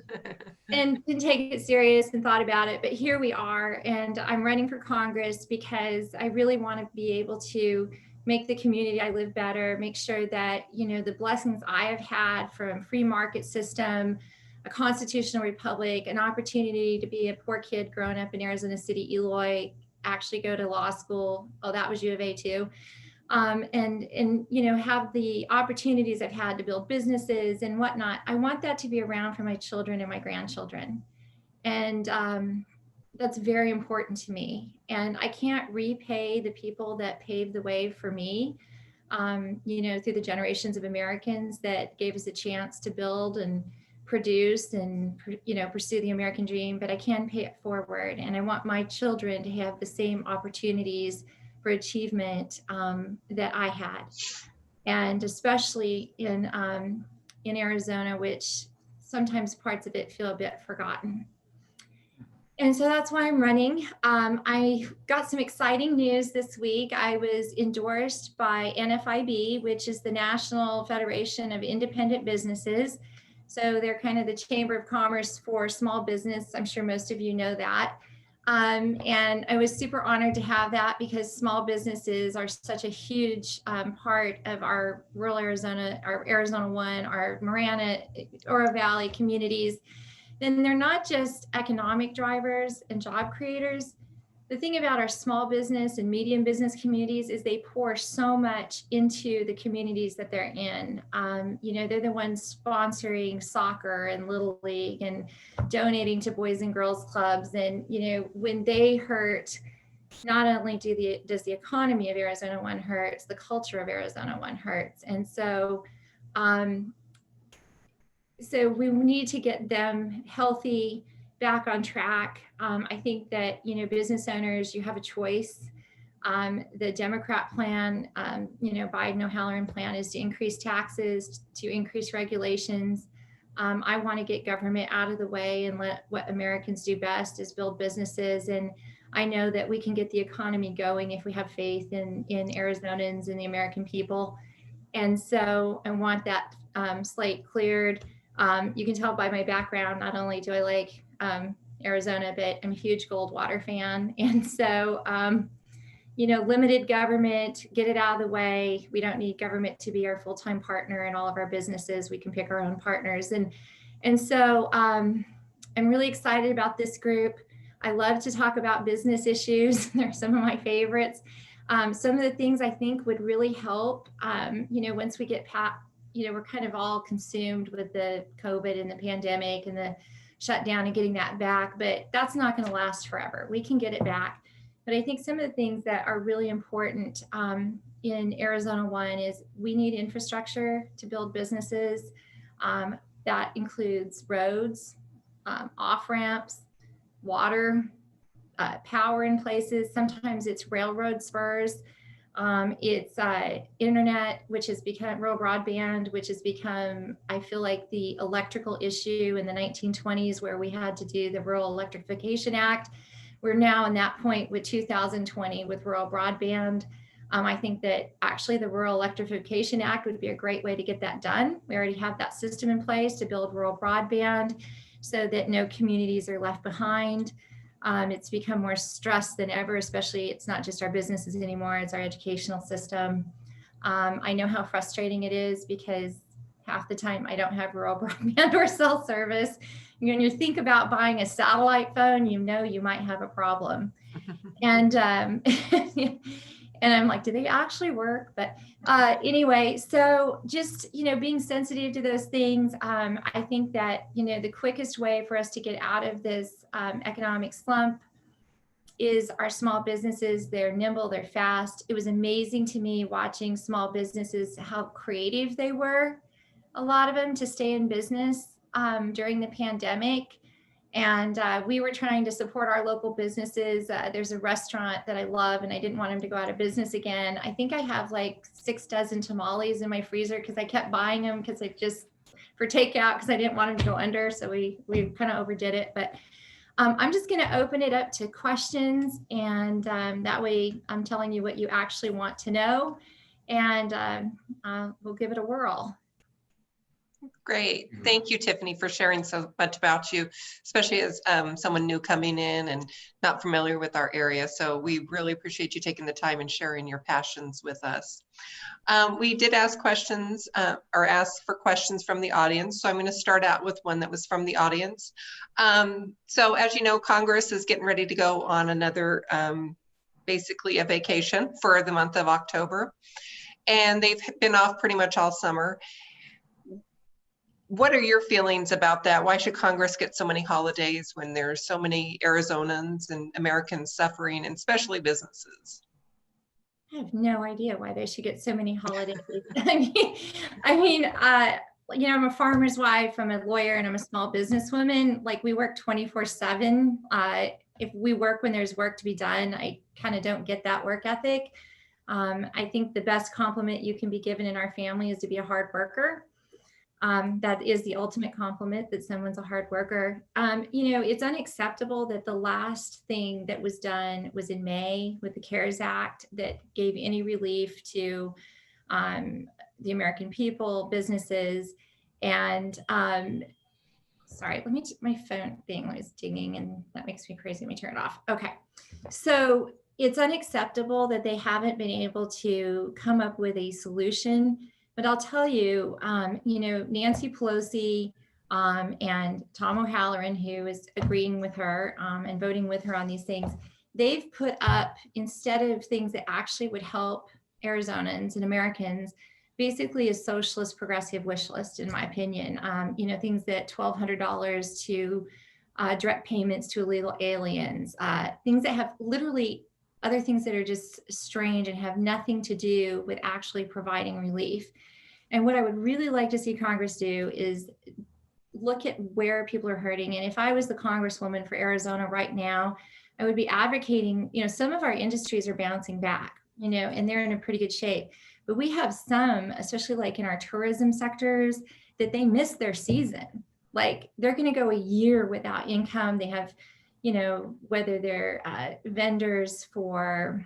And didn't take it serious and thought about it. But here we are. And I'm running for Congress because I really want to be able to make the community I live better, make sure that, you know, the blessings I have had from free market system, a constitutional republic, an opportunity to be a poor kid growing up in Arizona City, Eloy, actually go to law school. Oh, that was U of A too. And you know, have the opportunities I've had to build businesses and whatnot. I want that to be around for my children and my grandchildren. And that's very important to me. And I can't repay the people that paved the way for me, you know, through the generations of Americans that gave us a chance to build and produce and, you know, pursue the American dream, but I can pay it forward. And I want my children to have the same opportunities for achievement that I had, and especially in Arizona, which sometimes parts of it feel a bit forgotten. And so that's why I'm running. I got some exciting news this week. I was endorsed by NFIB, which is the National Federation of Independent Businesses, So they're kind of the Chamber of Commerce for small business. I'm sure most of you know that. And I was super honored to have that because small businesses are such a huge part of our rural Arizona, our Arizona One, our Marana, Oro Valley communities. And they're not just economic drivers and job creators. The thing about our small business and medium business communities is they pour so much into the communities that they're in. You know, they're the ones sponsoring soccer and Little League and donating to Boys and Girls Clubs. And, you know, when they hurt, not only does the economy of Arizona One hurts, the culture of Arizona One hurts. And so, so we need to get them healthy, back on track. I think that, you know, business owners, you have a choice. The Democrat plan, you know, Biden O'Halleran plan is to increase taxes, to increase regulations. I want to get government out of the way and let what Americans do best is build businesses. And I know that we can get the economy going if we have faith in Arizonans and the American people. And so I want that slate cleared. You can tell by my background, not only do I like Arizona, but I'm a huge Goldwater fan. And so, you know, limited government, get it out of the way. We don't need government to be our full-time partner in all of our businesses. We can pick our own partners. And so I'm really excited about this group. I love to talk about business issues. They're some of my favorites. Some of the things I think would really help, you know, once we get past, you know, we're kind of all consumed with the COVID and the pandemic and the shutdown and getting that back, but that's not going to last forever. We can get it back. But I think some of the things that are really important in Arizona One is we need infrastructure to build businesses. That includes roads, off-ramps, water, power in places. Sometimes it's railroad spurs. It's internet, which has become rural broadband, which has become, I feel like, the electrical issue in the 1920s where we had to do the Rural Electrification Act. We're now in that point with 2020 with rural broadband. I think that actually the Rural Electrification Act would be a great way to get that done. We already have that system in place to build rural broadband so that no communities are left behind. It's become more stressed than ever, especially it's not just our businesses anymore, it's our educational system. I know how frustrating it is because half the time I don't have rural broadband or cell service. When you think about buying a satellite phone, you know you might have a problem. And and I'm like, do they actually work? But anyway, so just, you know, being sensitive to those things. I think that, you know, the quickest way for us to get out of this economic slump is our small businesses. They're nimble, they're fast. It was amazing to me watching small businesses, how creative they were, a lot of them, to stay in business during the pandemic. And we were trying to support our local businesses. There's a restaurant that I love and I didn't want them to go out of business again. I think I have like 6 dozen tamales in my freezer because I kept buying them because I just for takeout because I didn't want them to go under. So we kind of overdid it. But I'm just going to open it up to questions. And that way I'm telling you what you actually want to know. And we'll give it a whirl. Great. Thank you, Tiffany, for sharing so much about you, especially as someone new coming in and not familiar with our area. So we really appreciate you taking the time and sharing your passions with us. We did ask questions or ask for questions from the audience. So I'm going to start out with one that was from the audience. So as you know, Congress is getting ready to go on another, basically a vacation for the month of October. And they've been off pretty much all summer. What are your feelings about that? Why should Congress get so many holidays when there's so many Arizonans and Americans suffering, and especially businesses? I have no idea why they should get so many holidays. I mean, you know, I'm a farmer's wife, I'm a lawyer, and I'm a small businesswoman. Like, we work 24/7. If we work when there's work to be done, I kind of don't get that work ethic. I think the best compliment you can be given in our family is to be a hard worker. That is the ultimate compliment, that someone's a hard worker. You know, it's unacceptable that the last thing that was done was in May with the CARES Act that gave any relief to the American people, businesses. And sorry, my phone thing was dinging and that makes me crazy. Let me turn it off. Okay. So it's unacceptable that they haven't been able to come up with a solution. But I'll tell you, Nancy Pelosi and Tom O'Halleran, who is agreeing with her and voting with her on these things, they've put up, instead of things that actually would help Arizonans and Americans, basically a socialist progressive wish list, in my opinion. Things that $1,200 to direct payments to illegal aliens, things that have literally other things that are just strange and have nothing to do with actually providing relief. And what I would really like to see Congress do is look at where people are hurting. And if I was the Congresswoman for Arizona right now, I would be advocating, some of our industries are bouncing back, and they're in a pretty good shape. But we have some, especially like in our tourism sectors, that they miss their season. Like they're going to go a year without income. They have, whether they're vendors for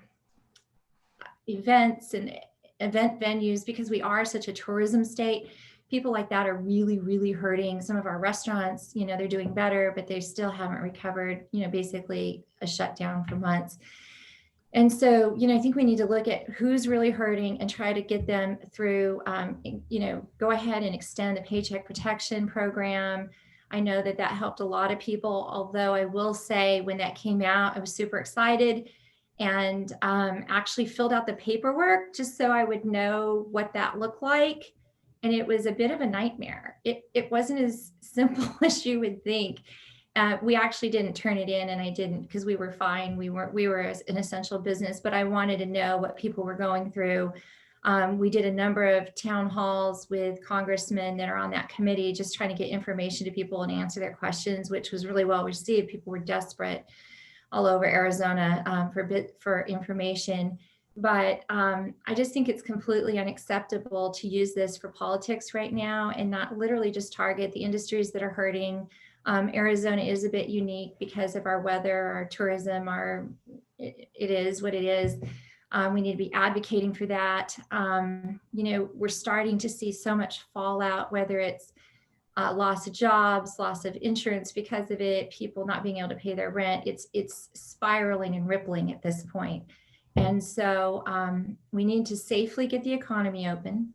events and event venues, because we are such a tourism state, people like that are really, really hurting. Some of our restaurants, they're doing better, but they still haven't recovered, basically a shutdown for months. And so, I think we need to look at who's really hurting and try to get them through, go ahead and extend the Paycheck Protection Program. I know that helped a lot of people, although I will say when that came out, I was super excited and actually filled out the paperwork just so I would know what that looked like. And it was a bit of a nightmare. It wasn't as simple as you would think. We actually didn't turn it in, and I didn't because we were fine. We were an essential business, but I wanted to know what people were going through. We did a number of town halls with congressmen that are on that committee, just trying to get information to people and answer their questions, which was really well received. People were desperate all over Arizona for information. But I just think it's completely unacceptable to use this for politics right now and not literally just target the industries that are hurting. Arizona is a bit unique because of our weather, our tourism, it is what it is. We need to be advocating for that. We're starting to see so much fallout, whether it's loss of jobs, loss of insurance because of it, people not being able to pay their rent. It's spiraling and rippling at this point. And so we need to safely get the economy open.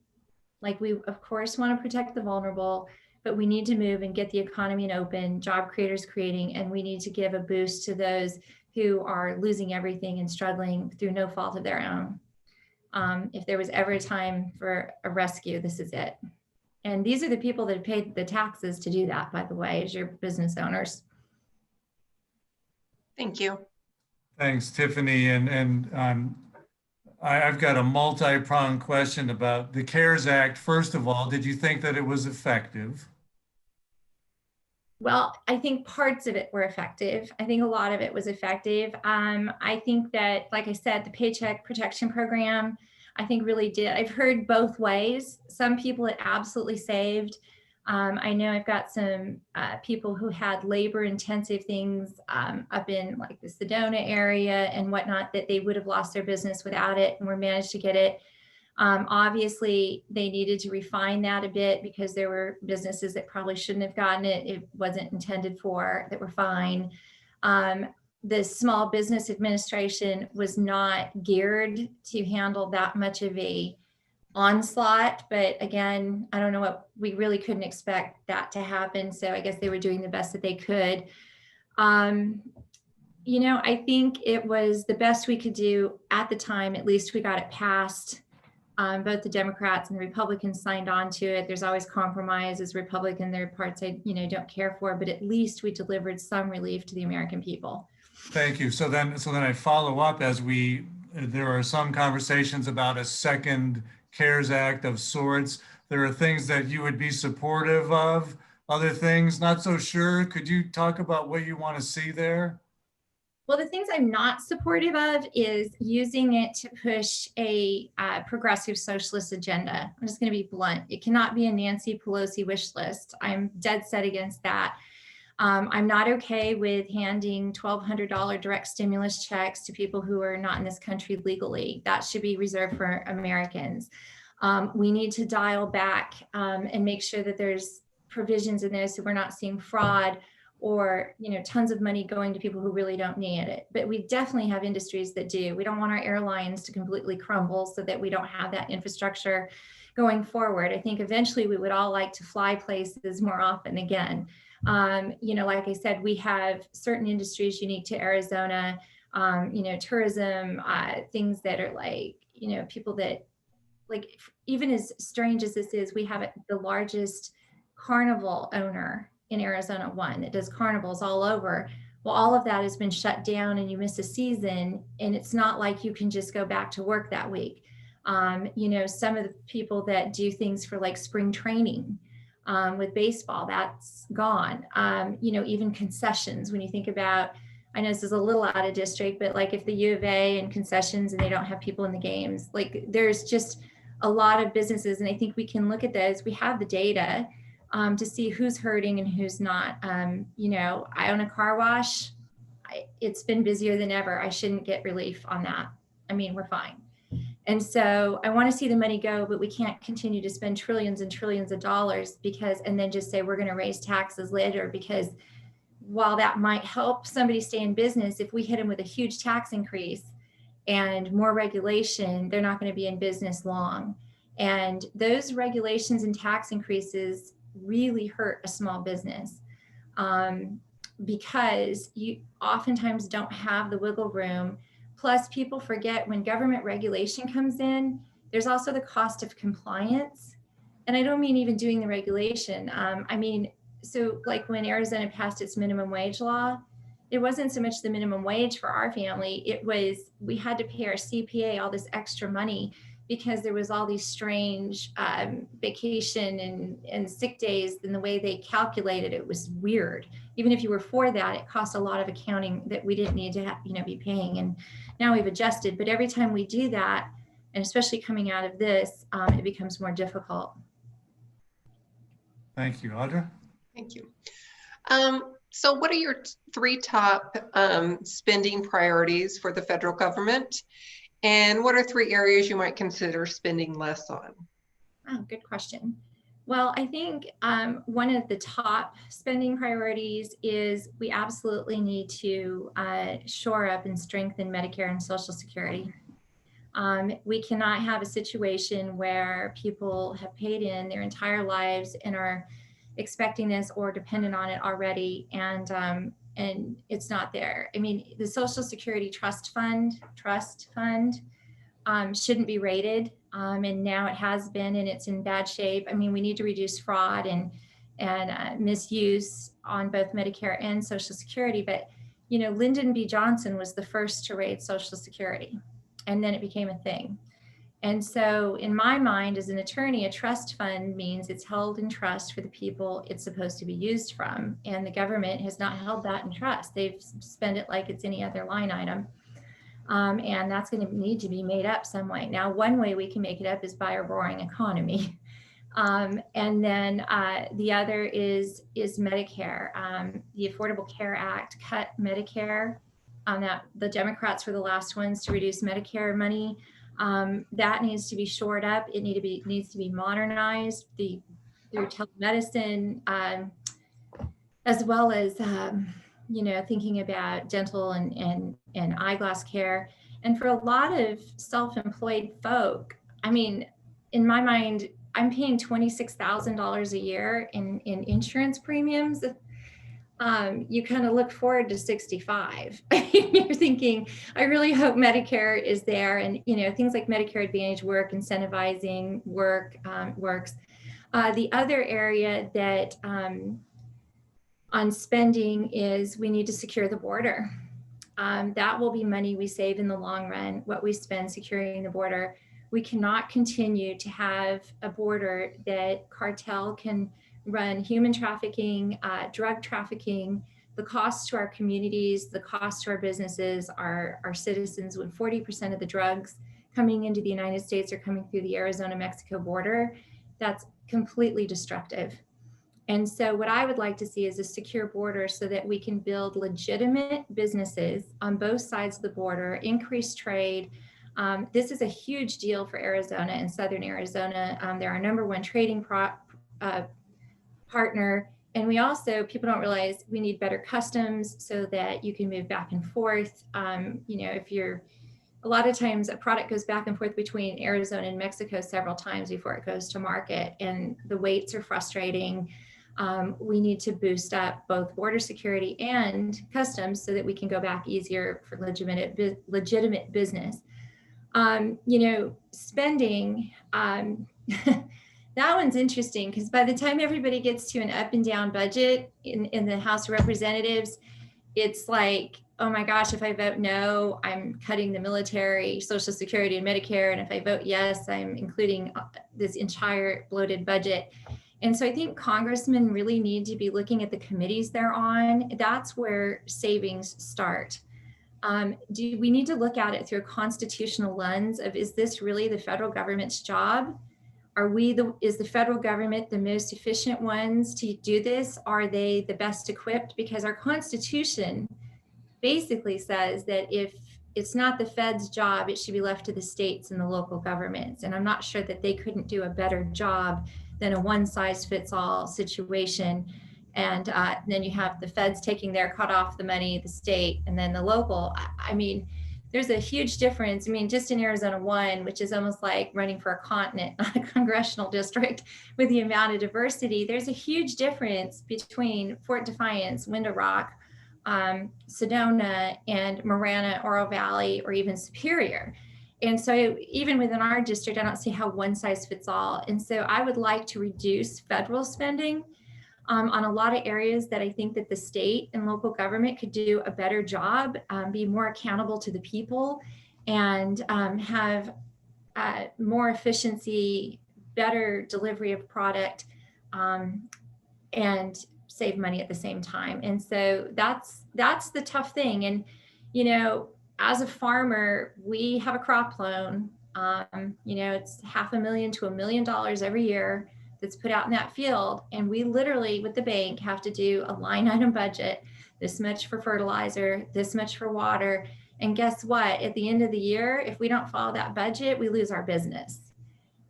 Like we, of course, want to protect the vulnerable, but we need to move and get the economy open, job creators creating, and we need to give a boost to those who are losing everything and struggling through no fault of their own. If there was ever a time for a rescue, this is it. And these are the people that paid the taxes to do that, by the way, as your business owners. Thank you. Thanks, Tiffany. And I've got a multi-pronged question about the CARES Act. First of all, did you think that it was effective? Well, I think parts of it were effective. I think a lot of it was effective. I think that, like I said, the Paycheck Protection Program, I think really did. I've heard both ways. Some people it absolutely saved. I know I've got some people who had labor intensive things up in like the Sedona area and whatnot, that they would have lost their business without it and were managed to get it. Obviously, they needed to refine that a bit because there were businesses that probably shouldn't have gotten it. It wasn't intended for, that were fine. The Small Business Administration was not geared to handle that much of a onslaught. But again, I don't know what, we really couldn't expect that to happen. So I guess they were doing the best that they could. I think it was the best we could do at the time. At least we got it passed. Both the Democrats and the Republicans signed on to it. There's always compromise as Republican. There are parts I, don't care for, but at least we delivered some relief to the American people. Thank you. So then I follow up as there are some conversations about a second CARES Act of sorts. There are things that you would be supportive of, other things not so sure. Could you talk about what you want to see there? Well, the things I'm not supportive of is using it to push a progressive socialist agenda. I'm just going to be blunt. It cannot be a Nancy Pelosi wish list. I'm dead set against that. I'm not okay with handing $1,200 direct stimulus checks to people who are not in this country legally. That should be reserved for Americans. We need to dial back and make sure that there's provisions in there so we're not seeing fraud or, tons of money going to people who really don't need it. But we definitely have industries that do. We don't want our airlines to completely crumble so that we don't have that infrastructure going forward. I think eventually we would all like to fly places more often again. Like I said, we have certain industries unique to Arizona, tourism, things that are like, people that, like, even as strange as this is, we have the largest carnival owner in Arizona, one that does carnivals all over. Well, all of that has been shut down and you miss a season, and it's not like you can just go back to work that week. Some of the people that do things for like spring training with baseball, that's gone. Even concessions, when you think about, I know this is a little out of district, but like if the U of A and concessions and they don't have people in the games, like there's just a lot of businesses. And I think we can look at those. We have the data to see who's hurting and who's not. I own a car wash. It's been busier than ever. I shouldn't get relief on that. I mean, we're fine. And so I want to see the money go, but we can't continue to spend trillions and trillions of dollars and then just say we're going to raise taxes later, because while that might help somebody stay in business, if we hit them with a huge tax increase and more regulation, they're not going to be in business long. And those regulations and tax increases really hurt a small business because you oftentimes don't have the wiggle room. Plus, people forget when government regulation comes in, there's also the cost of compliance. And I don't mean even doing the regulation. So like when Arizona passed its minimum wage law, it wasn't so much the minimum wage for our family. It was, we had to pay our CPA all this extra money because there was all these strange vacation and sick days, and the way they calculated it was weird. Even if you were for that, it cost a lot of accounting that we didn't need to be paying. And now we've adjusted, but every time we do that, and especially coming out of this, it becomes more difficult. Thank you. Audra? Thank you. So what are your three top spending priorities for the federal government? And what are three areas you might consider spending less on? Oh, good question. Well, I think one of the top spending priorities is we absolutely need to shore up and strengthen Medicare and Social Security. We cannot have a situation where people have paid in their entire lives and are expecting this or dependent on it already, and it's not there. I mean, the Social Security trust fund shouldn't be rated, and now it has been, and it's in bad shape. I mean, we need to reduce fraud and misuse on both Medicare and Social Security. But Lyndon B. Johnson was the first to raid Social Security, and then it became a thing. And so in my mind, as an attorney, a trust fund means it's held in trust for the people it's supposed to be used from. And the government has not held that in trust. They've spent it like it's any other line item. And that's going to need to be made up some way. Now, one way we can make it up is by a roaring economy. And then the other is Medicare. The Affordable Care Act cut Medicare. That the Democrats were the last ones to reduce Medicare money. That needs to be shored up. It needs to be modernized through telemedicine, as well as thinking about dental and eyeglass care. And for a lot of self-employed folk, I mean, in my mind, I'm paying $26,000 a year in insurance premiums. You kind of look forward to 65. You're thinking, I really hope Medicare is there, and things like Medicare Advantage work, incentivizing works. The other area that on spending is we need to secure the border. That will be money we save in the long run, what we spend securing the border. We cannot continue to have a border that cartel can run human trafficking, drug trafficking, the cost to our communities, the cost to our businesses, our citizens, when 40% of the drugs coming into the United States are coming through the Arizona-Mexico border. That's completely destructive. And so what I would like to see is a secure border so that we can build legitimate businesses on both sides of the border, increase trade, This is a huge deal for Arizona and Southern Arizona. They're our #1 trading partner. And we also, people don't realize, we need better customs so that you can move back and forth. If you're, a lot of times a product goes back and forth between Arizona and Mexico several times before it goes to market, and the waits are frustrating. We need to boost up both border security and customs so that we can go back easier for legitimate business. Spending, that one's interesting because by the time everybody gets to an up and down budget in the House of Representatives, it's like, oh my gosh, if I vote no, I'm cutting the military, Social Security, and Medicare. And if I vote yes, I'm including this entire bloated budget. And so I think congressmen really need to be looking at the committees they're on. That's where savings start. We need to look at it through a constitutional lens of, is this really the federal government's job? Is the federal government the most efficient ones to do this? Are they the best equipped? Because our Constitution basically says that if it's not the Fed's job, it should be left to the states and the local governments. And I'm not sure that they couldn't do a better job than a one-size-fits-all situation. And then you have the Feds taking their cut off the money, the state, and then the local. I mean, there's a huge difference. I mean, just in Arizona 1, which is almost like running for a continent, not a congressional district, with the amount of diversity, there's a huge difference between Fort Defiance, Window Rock, Sedona, and Marana, Oro Valley, or even Superior. And so even within our district, I don't see how one size fits all. And so I would like to reduce federal spending on a lot of areas that I think that the state and local government could do a better job, be more accountable to the people, and have more efficiency, better delivery of product, and save money at the same time. And so that's the tough thing. And, as a farmer, we have a crop loan. It's $500,000 to $1 million every year that's put out in that field. And we literally, with the bank, have to do a line item budget, this much for fertilizer, this much for water. And guess what? At the end of the year, if we don't follow that budget, we lose our business.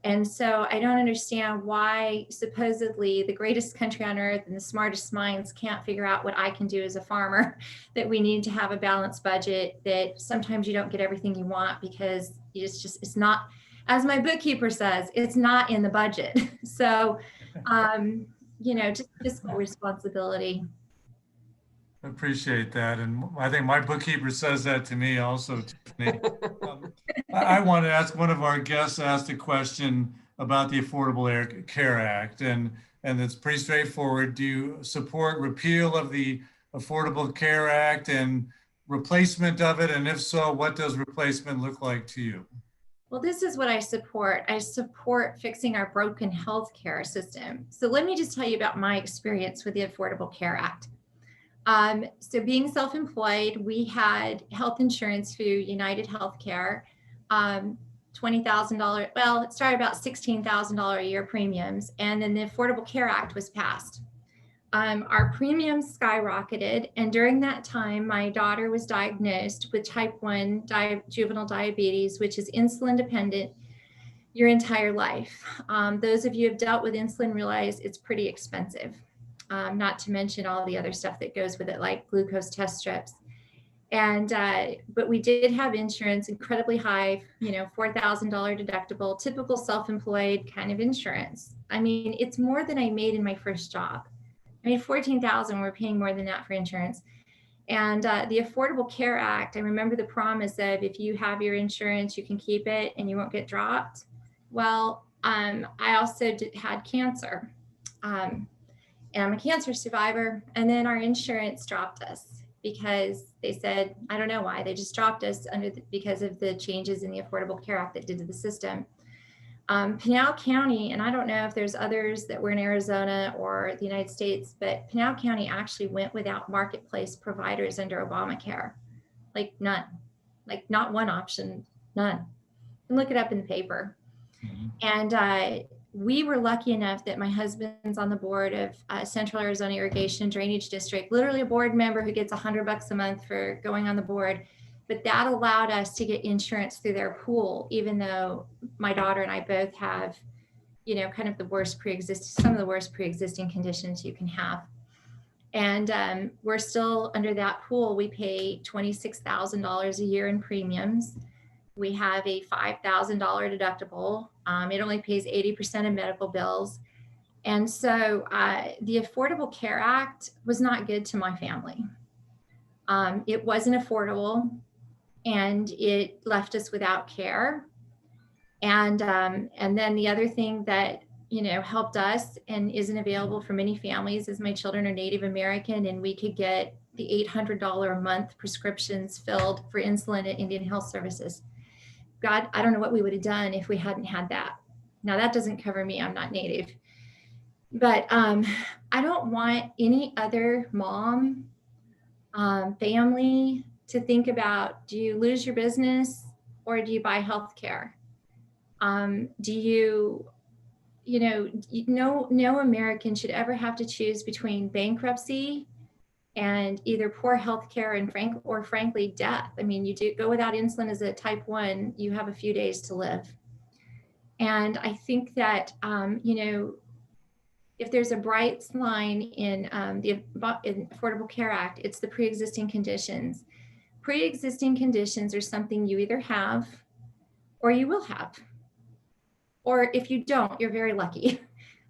And so I don't understand why supposedly the greatest country on earth and the smartest minds can't figure out what I can do as a farmer, that we need to have a balanced budget, that sometimes you don't get everything you want because it's not, as my bookkeeper says, it's not in the budget. So, just fiscal responsibility. I appreciate that. And I think my bookkeeper says that to me also, Tiffany. I want to ask, one of our guests asked a question about the Affordable Care Act, and it's pretty straightforward. Do you support repeal of the Affordable Care Act and replacement of it? And if so, what does replacement look like to you? Well, this is what I support. I support fixing our broken healthcare system. So let me just tell you about my experience with the Affordable Care Act. So being self-employed, we had health insurance through United Healthcare, $20,000. Well, it started about $16,000 a year premiums. And then the Affordable Care Act was passed. Our premiums skyrocketed. And during that time, my daughter was diagnosed with type 1 juvenile diabetes, which is insulin dependent your entire life. Those of you who have dealt with insulin realize it's pretty expensive. Not to mention all the other stuff that goes with it, like glucose test strips. And, but we did have insurance, incredibly high, $4,000 deductible, typical self-employed kind of insurance. I mean, it's more than I made in my first job. I made $14,000, we're paying more than that for insurance. And the Affordable Care Act, I remember the promise of, if you have your insurance, you can keep it and you won't get dropped. Well, I also had cancer. And I'm a cancer survivor. And then our insurance dropped us because they said, I don't know why, they just dropped us because of the changes in the Affordable Care Act that did to the system. Pinal County, and I don't know if there's others that were in Arizona or the United States, but Pinal County actually went without marketplace providers under Obamacare. Like none, like not one option, none. You can look it up in the paper. And we were lucky enough that my husband's on the board of Central Arizona Irrigation and Drainage District, literally a board member who gets $100 a month for going on the board. but that allowed us to get insurance through their pool, even though my daughter and I both have, kind of some of the worst pre-existing conditions you can have. And we're still under that pool. We pay $26,000 a year in premiums. We have a $5,000 deductible. It only pays 80% of medical bills. And so the Affordable Care Act was not good to my family. It wasn't affordable, and it left us without care. And then the other thing that helped us and isn't available for many families is my children are Native American, and we could get the $800 a month prescriptions filled for insulin at Indian Health Services. God, I don't know what we would have done if we hadn't had that. Now that doesn't cover me, I'm not Native. But I don't want any other mom, family to think about, do you lose your business or do you buy health care? No American should ever have to choose between bankruptcy and either poor health care and frankly, death. I mean, you do go without insulin as a type 1, you have a few days to live. And I think that, if there's a bright line in the Affordable Care Act, it's the pre-existing conditions. Pre-existing conditions are something you either have or you will have. Or if you don't, you're very lucky.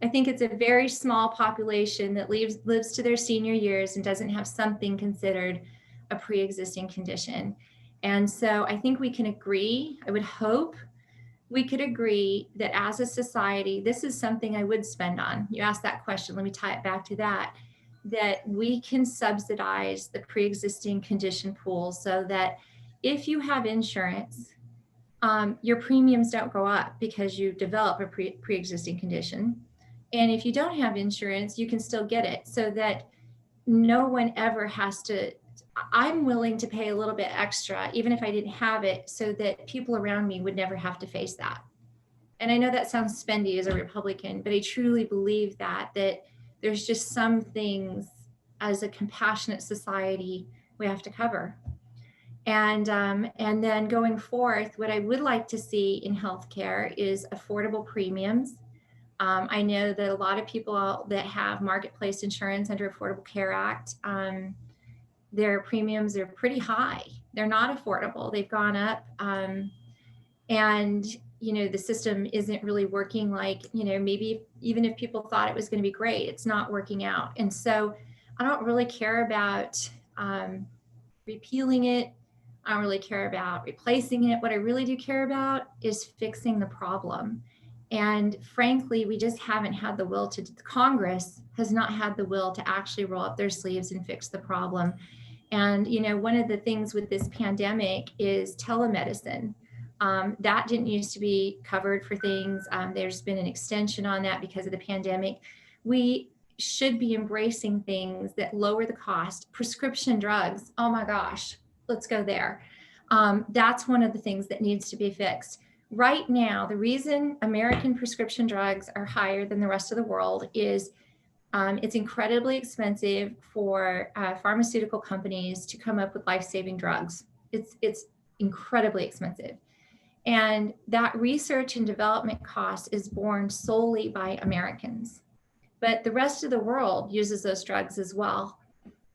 I think it's a very small population that lives to their senior years and doesn't have something considered a pre-existing condition. And so I think we can agree, I would hope we could agree that as a society, this is something I would spend on. You asked that question, let me tie it back to that we can subsidize the pre-existing condition pool so that if you have insurance, your premiums don't go up because you develop a pre-existing condition. And if you don't have insurance, you can still get it so that no one ever has to. I'm willing to pay a little bit extra, even if I didn't have it, so that people around me would never have to face that. And I know that sounds spendy as a Republican, but I truly believe that there's just some things as a compassionate society we have to cover. And then going forth, what I would like to see in healthcare is affordable premiums. I know that a lot of people that have marketplace insurance under Affordable Care Act, their premiums are pretty high. They're not affordable. They've gone up. And, the system isn't really working like, maybe even if people thought it was going to be great, it's not working out. And so I don't really care about repealing it. I don't really care about replacing it. What I really do care about is fixing the problem. And frankly, we just haven't had the will Congress has not had the will to actually roll up their sleeves and fix the problem. And, one of the things with this pandemic is telemedicine. That didn't used to be covered for things. There's been an extension on that because of the pandemic. We should be embracing things that lower the cost. Prescription drugs, oh my gosh, let's go there. That's one of the things that needs to be fixed. Right now, the reason American prescription drugs are higher than the rest of the world is it's incredibly expensive for pharmaceutical companies to come up with life-saving drugs. It's incredibly expensive. And that research and development cost is borne solely by Americans. But the rest of the world uses those drugs as well.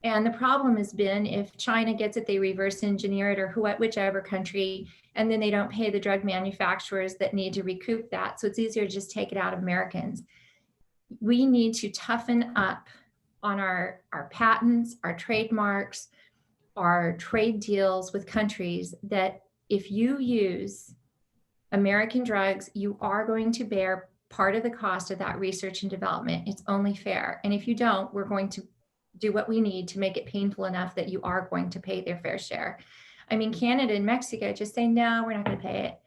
And the problem has been if China gets it, they reverse engineer it, or whichever country, and then they don't pay the drug manufacturers that need to recoup that. So it's easier to just take it out of Americans. We need to toughen up on our patents, our trademarks, our trade deals with countries that if you use American drugs, you are going to bear part of the cost of that research and development. It's only fair. And if you don't, we're going to do what we need to make it painful enough that you are going to pay their fair share. I mean, Canada and Mexico just say, no, we're not going to pay it.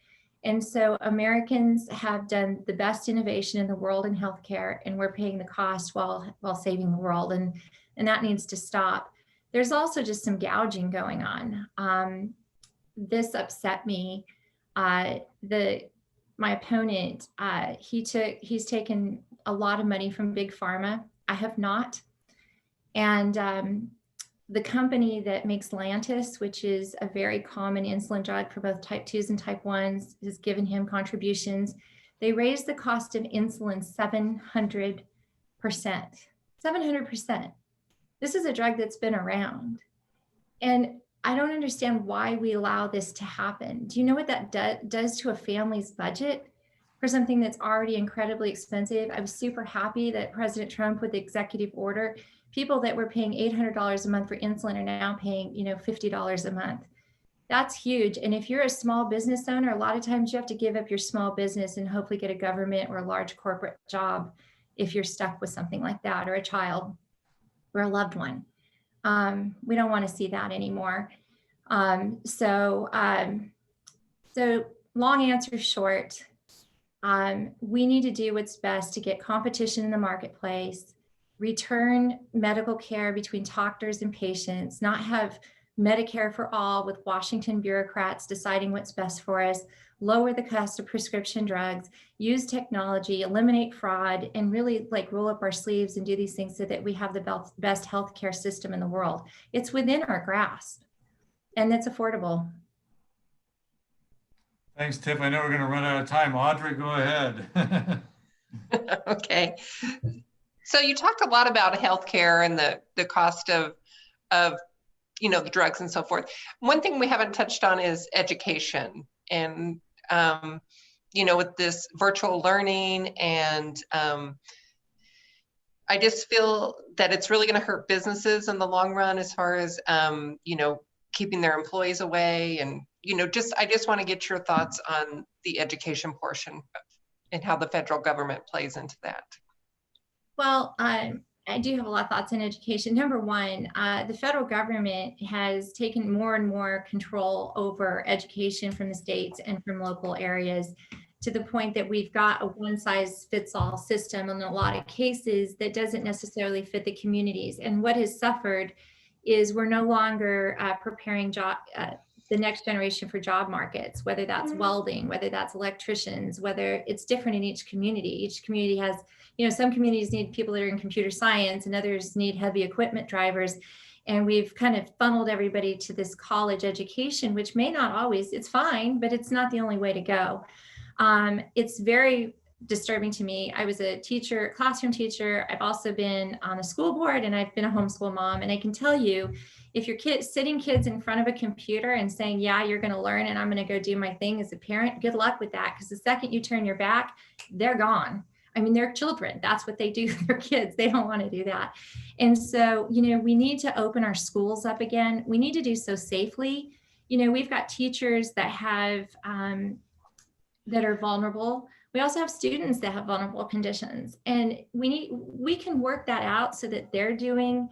And so Americans have done the best innovation in the world in healthcare, and we're paying the cost while saving the world. And that needs to stop. There's also just some gouging going on. This upset me. My opponent, he's taken a lot of money from Big Pharma. I have not. And the company that makes Lantus, which is a very common insulin drug for both type 2s and type 1s, has given him contributions. They raised the cost of insulin 700%. 700%. This is a drug that's been around. And I don't understand why we allow this to happen. Do you know what that does to a family's budget for something that's already incredibly expensive? I was super happy that President Trump, with the executive order, people that were paying $800 a month for insulin are now paying, $50 a month. That's huge. And if you're a small business owner, a lot of times you have to give up your small business and hopefully get a government or a large corporate job if you're stuck with something like that, or a child or a loved one. We don't want to see that anymore. So long answer short, we need to do what's best to get competition in the marketplace, return medical care between doctors and patients, not have Medicare for all with Washington bureaucrats deciding what's best for us, lower the cost of prescription drugs, use technology, eliminate fraud, and really roll up our sleeves and do these things so that we have the best healthcare system in the world. It's within our grasp and it's affordable. Thanks, Tiff. I know we're going to run out of time. Audrey, go ahead. Okay. So you talked a lot about healthcare and the cost of the drugs and so forth. One thing we haven't touched on is education, and with this virtual learning, and I just feel that it's really going to hurt businesses in the long run as far as keeping their employees away, and I just want to get your thoughts on the education portion and how the federal government plays into that. Well, I do have a lot of thoughts on education. Number one, the federal government has taken more and more control over education from the states and from local areas, to the point that we've got a one-size-fits-all system in a lot of cases that doesn't necessarily fit the communities. And what has suffered is we're no longer preparing the next generation for job markets, whether that's welding, whether that's electricians, whether it's different in each community. Each community has, some communities need people that are in computer science and others need heavy equipment drivers. And we've kind of funneled everybody to this college education, which may not always, it's fine, but it's not the only way to go. It's very disturbing to me. I was a teacher, classroom teacher. I've also been on the school board, and I've been a homeschool mom. And I can tell you, if your sitting kids in front of a computer and saying, yeah, you're going to learn and I'm going to go do my thing as a parent, good luck with that. Because the second you turn your back, they're gone. I mean, they're children. That's what they do. They're kids. They don't want to do that. And so, we need to open our schools up again. We need to do so safely. We've got teachers that have, that are vulnerable. We also have students that have vulnerable conditions, and we can work that out so that they're doing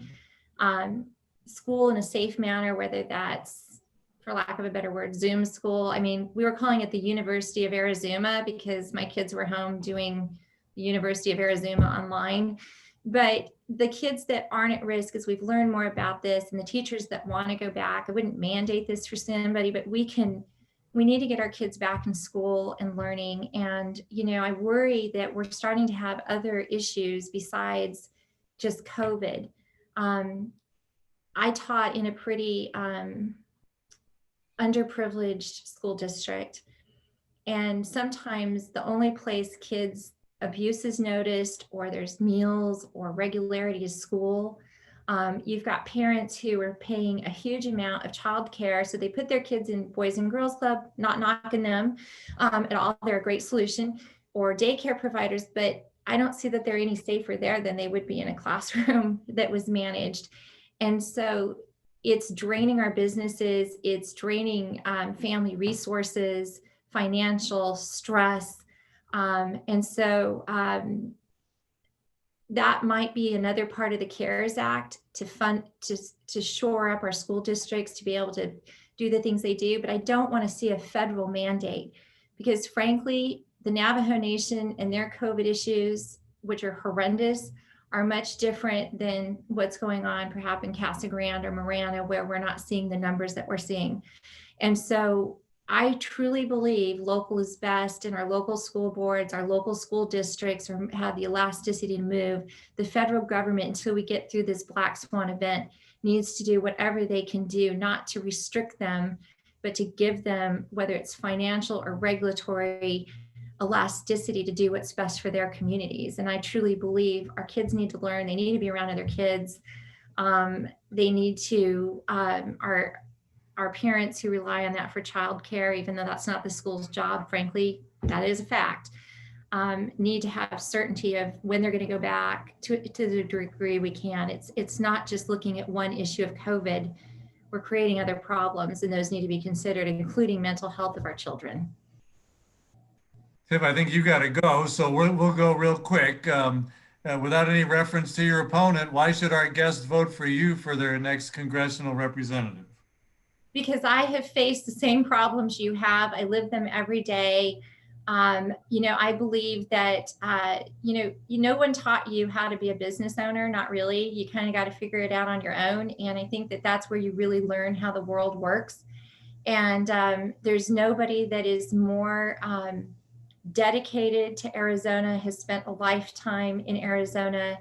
school in a safe manner, whether that's, for lack of a better word, Zoom school. I mean, we were calling it the University of Arizona because my kids were home doing the University of Arizona online. But the kids that aren't at risk, as we've learned more about this, and the teachers that want to go back, I wouldn't mandate this for somebody, but we need to get our kids back in school and learning. And, I worry that we're starting to have other issues besides just COVID. I taught in a pretty underprivileged school district. And sometimes the only place kids' abuse is noticed, or there's meals or regularity is school. You've got parents who are paying a huge amount of childcare. So they put their kids in Boys and Girls Club, not knocking them at all. They're a great solution, or daycare providers, but I don't see that they're any safer there than they would be in a classroom that was managed. And so it's draining our businesses. It's draining family resources, financial stress. And so that might be another part of the CARES Act to fund, to shore up our school districts to be able to do the things they do. But I don't want to see a federal mandate, because frankly, the Navajo Nation and their COVID issues, which are horrendous, are much different than what's going on perhaps in Casa Grande or Marana, where we're not seeing the numbers that we're seeing. And so I truly believe local is best, and our local school boards, our local school districts have the elasticity to move. The federal government, until we get through this black swan event, needs to do whatever they can do, not to restrict them, but to give them, whether it's financial or regulatory elasticity, to do what's best for their communities. And I truly believe our kids need to learn. They need to be around other kids. They need to, our parents who rely on that for childcare, even though that's not the school's job, frankly, that is a fact, need to have certainty of when they're going to go back to the degree we can. It's not just looking at one issue of COVID. We're creating other problems, and those need to be considered, including mental health of our children. Tiff, I think you got to go, so we'll go real quick. Without any reference to your opponent, why should our guests vote for you for their next congressional representative? Because I have faced the same problems you have. I live them every day. I believe that, no one taught you how to be a business owner, not really. You kind of got to figure it out on your own. And I think that that's where you really learn how the world works. And there's nobody that is more dedicated to Arizona, has spent a lifetime in Arizona,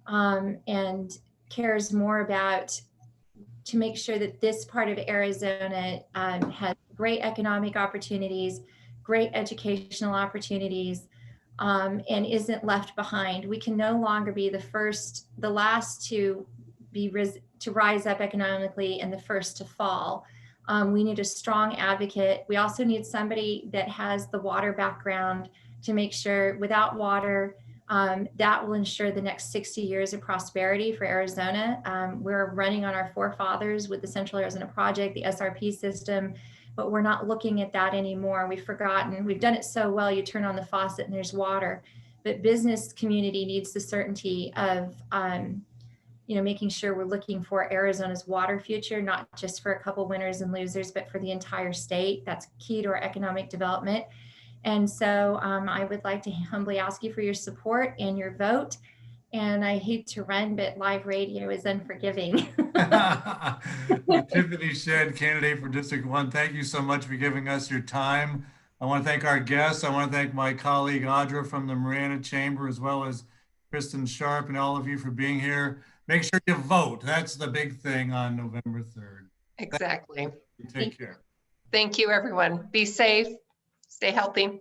and cares more about to make sure that this part of Arizona has great economic opportunities, great educational opportunities, and isn't left behind. We can no longer be the last to rise up economically and the first to fall. We need a strong advocate. We also need somebody that has the water background to make sure without water, that will ensure the next 60 years of prosperity for Arizona. We're running on our forefathers with the Central Arizona Project, the SRP system, but we're not looking at that anymore. We've forgotten. We've done it so well. You turn on the faucet and there's water, but business community needs the certainty of, making sure we're looking for Arizona's water future, not just for a couple winners and losers, but for the entire state. That's key to our economic development. And so I would like to humbly ask you for your support and your vote. And I hate to run, but live radio is unforgiving. Tiffany Shedd, candidate for District 1, thank you so much for giving us your time. I want to thank our guests. I want to thank my colleague Audra from the Marana Chamber, as well as Kristen Sharp, and all of you for being here. Make sure you vote. That's the big thing on November 3rd. Exactly. Take care. Thank you, everyone. Be safe. Stay healthy.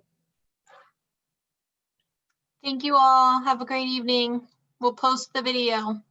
Thank you all. Have a great evening. We'll post the video.